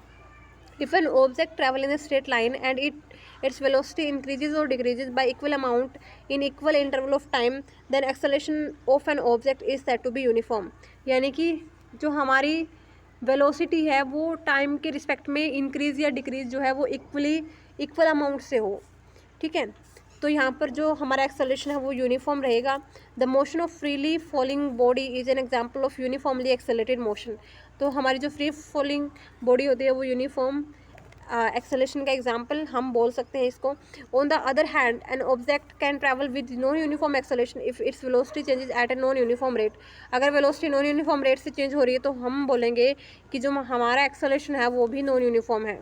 If an object travel in a straight line and its velocity increases or decreases by equal amount in equal interval of time, then acceleration of an object is said to be uniform. यानी कि जो हमारी velocity है वो time के respect में increase या decrease जो है वो इक्वल अमाउंट से हो, ठीक है। तो यहाँ पर जो हमारा एक्सेलरेशन है वो यूनिफॉर्म रहेगा। The motion of freely falling body is an example of uniformly accelerated motion. तो हमारी जो फ्री फॉलिंग बॉडी होती है वो यूनिफॉर्म एक्सेलरेशन का एग्जाम्पल हम बोल सकते हैं इसको। On the other hand N object can travel with non uniform acceleration if its velocity changes at a non uniform rate. अगर वेलोसिटी नॉन यूनिफॉर्म रेट से चेंज हो रही है तो हम बोलेंगे कि जो हमारा एक्सेलरेशन है वो भी नॉन यूनिफॉर्म है।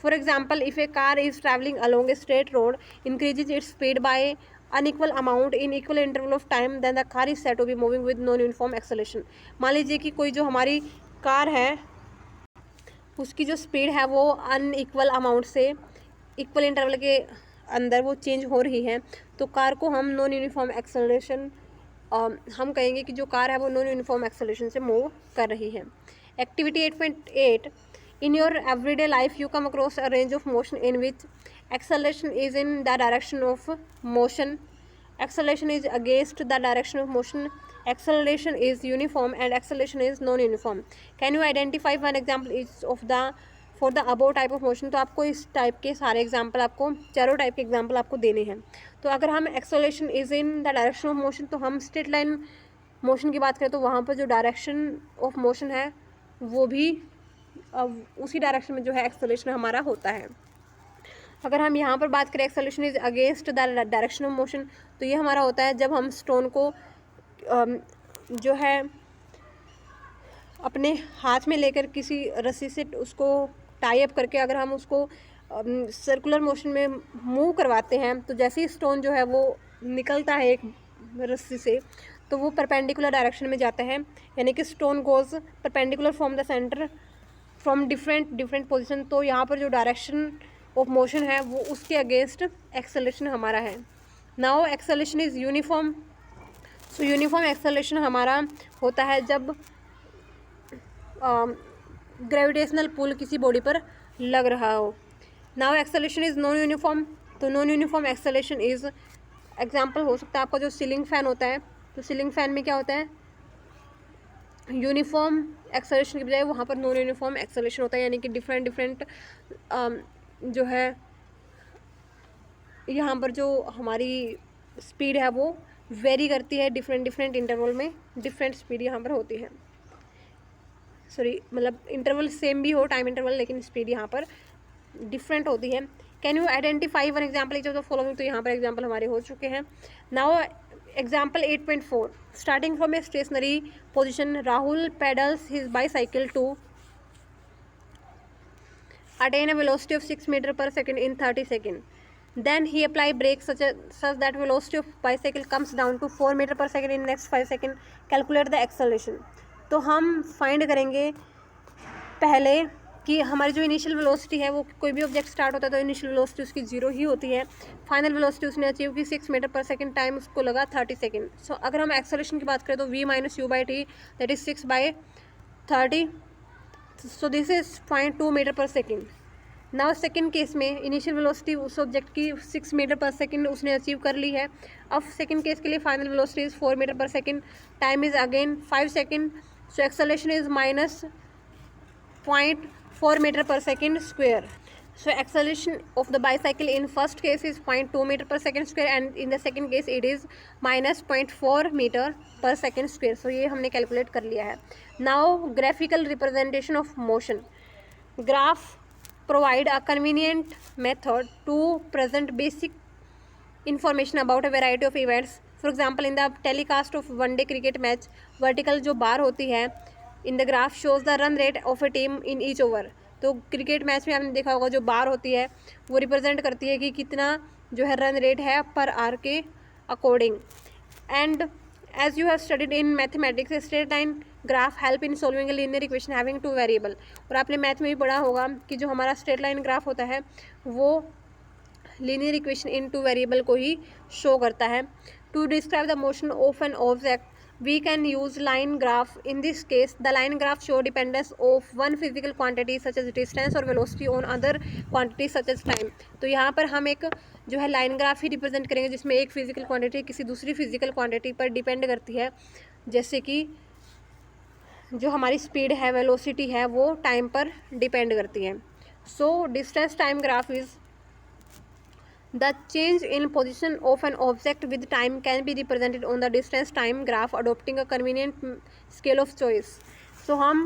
For example, if a car is traveling along a straight road, increases its speed by unequal amount in equal interval of time, then the car is said to be moving with non-uniform acceleration. मान लीजिए कि कोई जो हमारी car है उसकी जो speed है वो अनइक्वल अमाउंट से इक्वल इंटरवल के अंदर वो चेंज हो रही है, तो कार को हम नॉन यूनिफॉर्म एक्सेलरेशन हम कहेंगे कि जो कार है वो नॉन यूनिफॉर्म एक्सेलरेशन से मूव कर रही है। Activity 8.8 In your everyday life, you come across a range of motion in which acceleration is in the direction of motion, acceleration is against the direction of motion, acceleration is uniform, and acceleration is non-uniform. Can you identify one example each of the for the above type of motion? तो आपको इस type के सारे example, आपको चारों type के example आपको देने हैं। तो अगर हम acceleration is in the direction of motion, तो हम स्ट्रेट लाइन मोशन की बात करें तो वहाँ पर जो डायरेक्शन ऑफ मोशन है वो भी उसी डायरेक्शन में जो है एक्सेलरेशन हमारा होता है। अगर हम यहाँ पर बात करें acceleration is against the direction of motion, तो ये हमारा होता है जब हम स्टोन को जो है अपने हाथ में लेकर किसी रस्सी से उसको टाई अप करके अगर हम उसको सर्कुलर मोशन में मूव करवाते हैं, तो जैसे ही स्टोन जो है वो निकलता है एक रस्सी से तो वो परपेंडिकुलर डायरेक्शन में जाता है, यानी कि stone goes perpendicular from the centre from different position. तो यहाँ पर जो डायरेक्शन ऑफ मोशन है वो उसके अगेंस्ट एक्सेलरेशन हमारा है। Now acceleration is uniform. So uniform acceleration हमारा होता है जब ग्रेविटेशनल पुल किसी बॉडी पर लग रहा हो। Now acceleration is non uniform. तो non uniform acceleration is example हो सकता है आपका जो सीलिंग फ़ैन होता है, तो सीलिंग फ़ैन में क्या होता है, यूनिफॉर्म एक्सेलरेशन की बजाय वहाँ पर नॉन यूनिफॉर्म एक्सेलरेशन होता है, यानी कि डिफरेंट जो है यहाँ पर जो हमारी स्पीड है वो वेरी करती है डिफरेंट डिफरेंट इंटरवल में, डिफरेंट स्पीड यहाँ पर होती है। सॉरी, मतलब इंटरवल सेम भी हो टाइम इंटरवल, लेकिन स्पीड यहाँ पर डिफरेंट होती है। Can you identify one example each of the following, तो यहाँ पर एग्जाम्पल हमारे हो चुके हैं। Now example 8.4, starting from a stationary position Rahul pedals his bicycle to attain a velocity of 6 meter per second in 30 seconds. Then he apply brakes such that velocity of bicycle comes down to 4 meter per second in next 5 seconds. Calculate the acceleration. तो हम find करेंगे पहले कि हमारी जो initial velocity है, वो कोई भी ऑब्जेक्ट स्टार्ट होता है तो इनिशियल वेलोसिटी उसकी जीरो ही होती है। फाइनल वेलोसिटी उसने अचीव की 6 मीटर पर सेकंड, टाइम उसको लगा 30 सेकंड। सो अगर हम एक्सेलरेशन की बात करें तो v minus u by t that is 6/30, so this is 0.2 metre per second. Now second case में इनिशियल वेलोसिटी उस ऑब्जेक्ट की 6 मीटर पर सेकेंड उसने अचीव कर ली है। अब सेकेंड केस के लिए final velocity is 4 metre per second, time is again 5 second, so acceleration is minus 0.4 meter per second square. So acceleration of the bicycle in first case is 0.2 meter per second square and in the second case it is minus 0.4 meter per second square. So ये हमने calculate कर लिया है। Now graphical representation of motion. Graph provide a convenient method to present basic information about a variety of events. For example, in the telecast of one day cricket match, vertical जो बार होती है in the graph shows the run rate of A team in each over. तो cricket match में आपने देखा होगा जो बार होती है वो रिप्रेजेंट करती है कि कितना जो है रन रेट है पर आर के according. And as you have studied in mathematics, straight line graph help in solving a linear equation having two variable. और आपने मैथ में भी पढ़ा होगा कि जो हमारा स्ट्रेट लाइन ग्राफ होता है वो linear equation in two variable को ही शो करता है। To describe the motion of an object we can use line graph. In this case the line graph show dependence of one physical quantity such as distance or velocity on other quantities such as time. तो यहाँ पर हम एक जो है line graph ही represent करेंगे जिसमें एक फिजिकल क्वांटिटी किसी दूसरी फिजिकल क्वांटिटी पर डिपेंड करती है, जैसे कि जो हमारी स्पीड है, वेलोसिटी है, वो टाइम पर डिपेंड करती है। So distance time graph is the change in position of an object with time can be represented on the distance time graph adopting a convenient scale of choice. So हम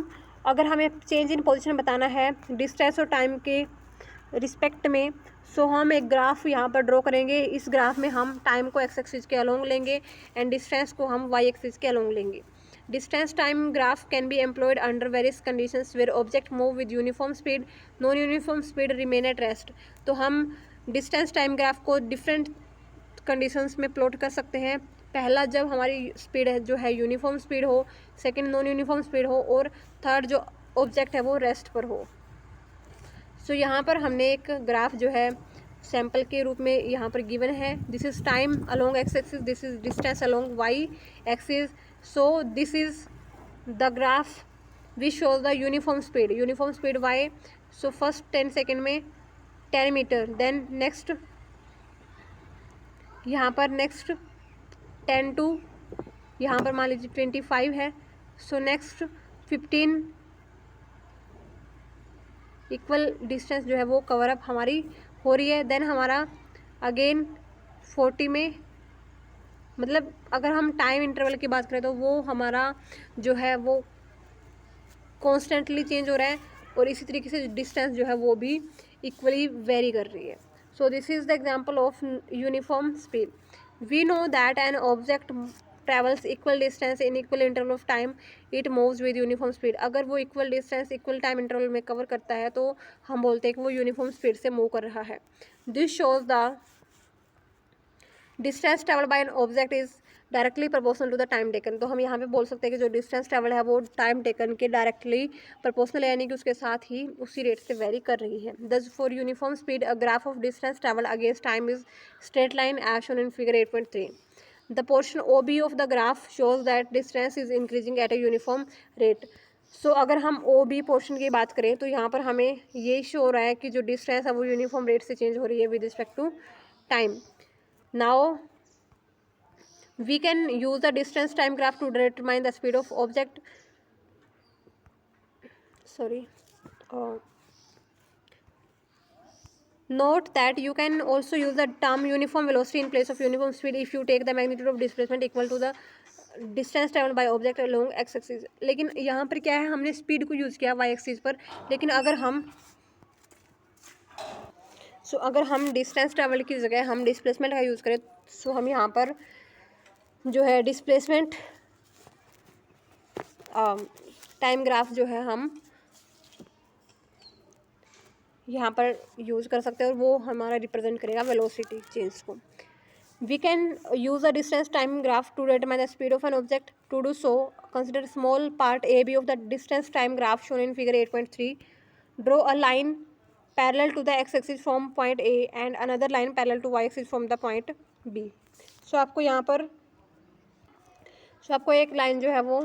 अगर हमें change in position बताना है distance और time के respect में, सो हम एक ग्राफ यहाँ पर ड्रॉ करेंगे। इस ग्राफ में हम टाइम को एक्स एक्सिस के अलोंग लेंगे एंड डिस्टेंस को हम वाई एक्सिस के अलोंग लेंगे। Distance time graph can be employed under various conditions where object move with uniform speed, non uniform speed remain at rest. तो हम डिस्टेंस टाइम ग्राफ को different conditions में plot कर सकते हैं। पहला जब हमारी स्पीड है जो है यूनिफॉर्म स्पीड हो, सेकंड नॉन यूनिफॉर्म स्पीड हो और थर्ड जो ऑब्जेक्ट है वो रेस्ट पर हो। सो यहाँ पर हमने एक ग्राफ जो है सैम्पल के रूप में यहाँ पर गिवन है। This is time along x axis, this is distance along y axis. So this is the graph which shows the uniform speed y. So first 10 second में 10 मीटर, देन नेक्स्ट यहाँ पर next 10 to यहाँ पर मान लीजिए 25 है। So next 15 equal distance जो है वो कवर अप हमारी हो रही है। देन हमारा अगेन 40 में, मतलब अगर हम टाइम इंटरवल की बात करें तो वो हमारा जो है वो कॉन्स्टेंटली चेंज हो रहा है और इसी तरीके से डिस्टेंस जो है वो भी इक्वली वेरी कर रही है। So this is the example of uniform speed. We know that an object travels equal distance in equal interval of time, it moves with uniform speed. अगर वो equal distance equal time interval में cover करता है तो हम बोलते हैं कि वो यूनिफॉर्म स्पीड से मूव कर रहा है। This shows the distance travel by an object is directly proportional to the time taken. तो हम यहाँ पे बोल सकते हैं कि जो डिस्टेंस ट्रेवल है वो टाइम टेकन के डायरेक्टली प्रोपोर्शनल यानी कि उसके साथ ही उसी रेट से वेरी कर रही है। Thus for uniform speed a graph of distance travel against time is straight line as shown in figure 8.3। The portion O B of the graph shows that distance is increasing at a uniform rate. So अगर हम O B portion की बात करें तो यहाँ पर हमें ये शो हो रहा है कि जो डिस्टेंस है वो यूनिफॉर्म रेट से चेंज हो रही है with respect to time. Now we can use the distance time graph to determine the speed of object Note that you can also use the term uniform velocity in place of uniform speed if you take the magnitude of displacement equal to the distance traveled by object along x axis. लेकिन यहाँ पर क्या है, हमने speed को use किया y axis पर, लेकिन अगर हम डिस्टेंस ट्रैवल की जगह हम डिस्प्लेसमेंट का यूज़ करें, सो हम यहाँ पर जो है डिस्प्लेसमेंट टाइम ग्राफ जो है हम यहाँ पर यूज़ कर सकते हैं और वो हमारा रिप्रेजेंट करेगा वेलोसिटी चेंज को. We can use a distance time graph to determine the speed of an object. To do so, consider small part A B of the distance time graph shown in figure 8.3. Draw a line parallel to the x axis from point A and another line parallel to Y axis from the point B. So आपको एक line जो है वो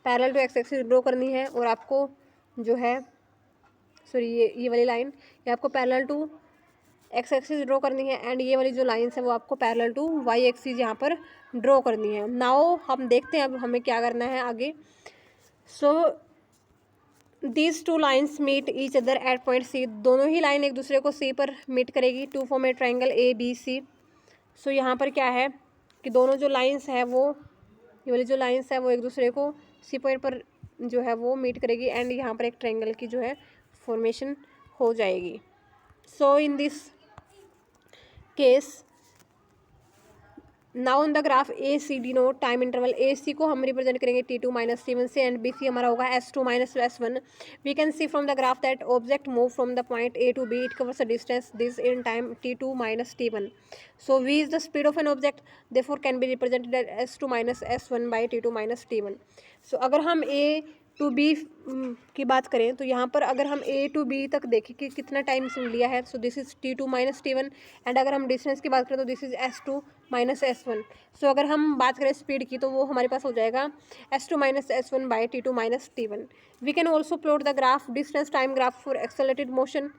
parallel to x axis draw करनी है और आपको जो है ये वाली लाइन ये आपको parallel to x axis draw करनी है एंड ये वाली जो लाइन्स है वो आपको पैरेलल टू वाई एक्सिस यहाँ पर ड्रॉ करनी है. नाउ हम देखते हैं अब हमें क्या करना है आगे. So these two lines meet each other at point C. दोनों ही लाइन एक दूसरे को सी पर मीट करेगी to form a triangle A B C. So यहाँ पर क्या है कि दोनों जो लाइन्स है वो ये वाली जो लाइन्स है वो एक दूसरे को सी पॉइंट पर जो है वो मीट करेगी एंड यहाँ पर एक ट्राइंगल की जो है फॉर्मेशन हो जाएगी. So in this case now on the graph A C denote time interval. A C को हम रिप्रेजेंट करेंगे T2 माइनस T1 से एंड बी सी हमारा होगा S2 minus S1. We can see from the graph that object move from the point A to B. It covers the distance this in time T2 minus T1. So v is the speed of an object, therefore can be represented as S2 minus S1 by T2 minus T1. So अगर हम ए to B की बात करें तो यहाँ पर अगर हम ए टू बी तक देखें कि कितना टाइम लिया है, so this is T2 minus T1. And अगर हम डिस्टेंस की बात करें तो this is S2 minus S1. सो अगर हम बात करें स्पीड की तो वो हमारे पास हो जाएगा S2 minus S1 by T2 minus T1. We can also plot the graph distance time graph for accelerated motion.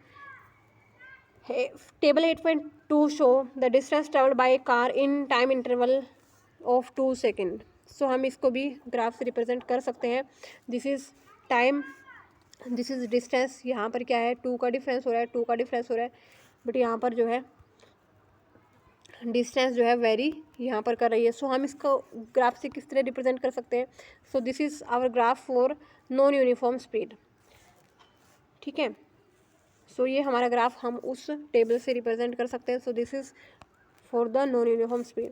Table 8.2 show the distance travelled by car in time interval of 2 second. So हम इसको भी graph से represent कर सकते हैं. This is time, this is distance. यहाँ पर क्या है 2 का डिफरेंस हो रहा है, बट यहाँ पर जो है डिस्टेंस जो है वेरी यहाँ पर कर रही है. सो हम इसको ग्राफ से किस तरह रिप्रेजेंट कर सकते हैं. So this is our graph for non uniform speed. ठीक है, सो ये हमारा ग्राफ हम उस टेबल से रिप्रेजेंट कर सकते हैं. So this is for the non-uniform speed.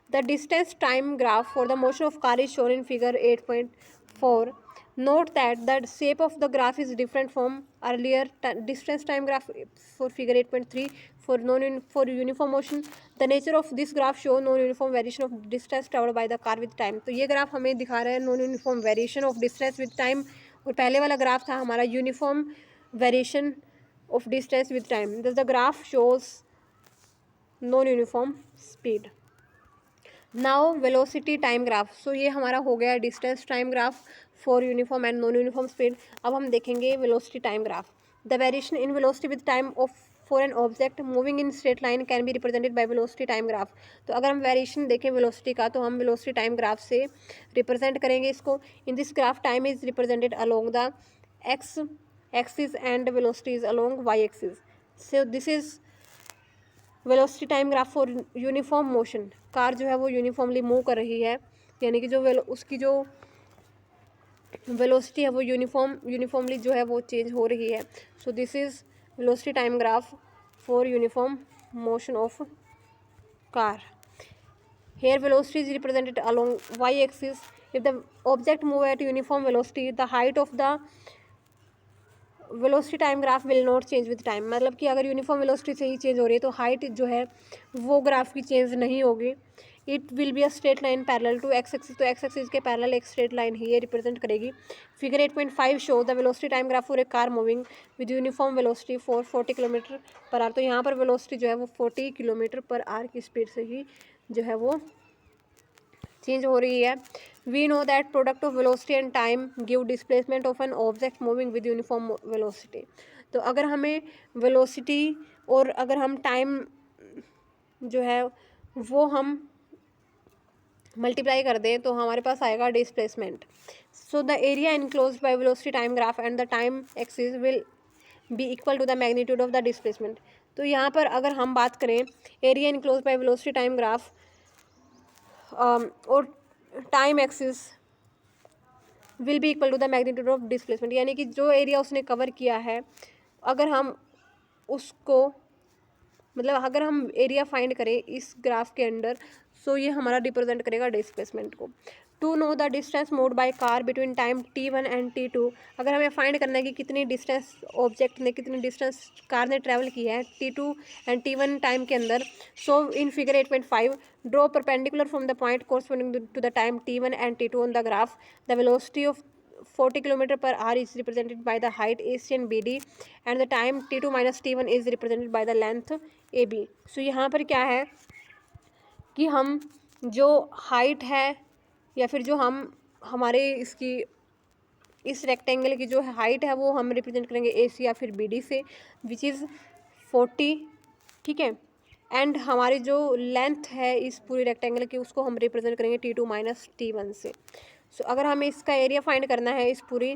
The distance time graph for the motion of car is shown in figure 8.4. Note that the shape of the graph is different from earlier distance time graph for figure 8.3 for uniform motion. The nature of this graph show non-uniform variation of distance traveled by the car with time. तो ये graph हमें दिखा रहा है non-uniform variation of distance with time, और पहले वाला graph था हमारा uniform variation of distance with time. Thus the graph shows non-uniform speed. Now velocity time graph. So ये हमारा हो गया distance time graph for uniform and non uniform speed. अब हम देखेंगे velocity time graph. The variation in velocity with time of for an object moving in straight line can be represented by velocity time graph. तो अगर हम variation देखें velocity का तो हम वेलोसिटी टाइम ग्राफ से रिप्रेजेंट करेंगे इसको. In this graph time is represented along the x axis and velocity is along y axis. So this is velocity time graph for uniform motion. Car जो है वो uniformly move कर रही है, यानी कि जो उसकी जो वेलोसिटी है वो यूनिफॉर्मली जो है वो चेंज हो रही है. So this is velocity time graph for uniform motion of car. Here velocity is represented along y axis. If the object move at uniform velocity the height of the velocity time graph will not change with time. मतलब कि अगर uniform velocity से ही change हो रही है तो height जो है वो ग्राफ की चेंज नहीं होगी. It will be a straight line parallel to x axis. तो एक्स एक्सिस के पैरेलल एक स्ट्रेट लाइन ही ये रिप्रेजेंट करेगी. Figure 8.5 show the velocity time graph for a car moving with uniform velocity for 40 kilometre per hour. तो यहाँ पर velocity जो है वो 40 किलोमीटर पर आवर की स्पीड से ही जो है वो चेंज हो रही है. We know that product of velocity and time give displacement of an object moving with uniform velocity. तो अगर हमें वेलोसिटी और अगर हम टाइम जो है वो हम मल्टीप्लाई कर दें तो हमारे पास आएगा displacement. So the area enclosed by velocity time graph and the time axis will be equal to the magnitude of the displacement. तो यहाँ पर अगर हम बात करें area enclose by velocity time graph और time axis will be equal to the magnitude of displacement, यानी कि जो एरिया उसने कवर किया है अगर हम उसको मतलब अगर हम एरिया फाइंड करें इस ग्राफ के अंदर, सो ये हमारा रिप्रेजेंट करेगा डिस्प्लेसमेंट को। To know the distance moved by car between time t1 and t2, अगर हमें फाइंड करना है कि कितनी डिस्टेंस ऑब्जेक्ट ने कितनी डिस्टेंस कार ने ट्रैवल की है t2 एंड t1 टाइम के अंदर, so in figure 8.5 draw perpendicular from the point corresponding to the time t1 and t2 on the graph, the velocity of 40 km per hour is represented by the height AC and BD and the time t2 minus t1 is represented by the length AB। सो यहाँ पर क्या है कि हम जो height है या फिर जो हम हमारे इसकी इस रेक्टेंगल की जो हाइट है वो हम रिप्रेजेंट करेंगे AC या फिर BD से, विच इज़ 40, ठीक है। एंड हमारी जो लेंथ है इस पूरी रेक्टेंगल की उसको हम रिप्रेजेंट करेंगे t2 माइनस t1 से। सो अगर हमें इसका एरिया फाइंड करना है इस पूरी,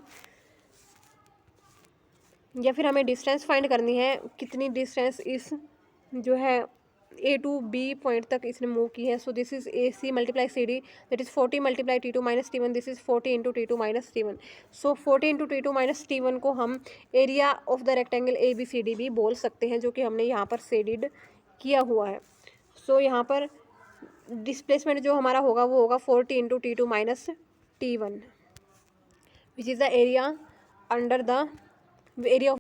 या फिर हमें डिस्टेंस फाइंड करनी है कितनी डिस्टेंस इस जो है A टू B पॉइंट तक इसने मूव की है, so this is AC multiply CD, that is 40 multiply T2 minus T1, this is 40 into T2 minus T1। So 40 into T2 minus T1 को हम area of the rectangle ABCD भी बोल सकते हैं, जो कि हमने यहाँ पर शेडिड किया हुआ है। सो यहाँ पर डिस्प्लेसमेंट जो हमारा होगा वो होगा 40 into T2 minus T1, which is the area under the area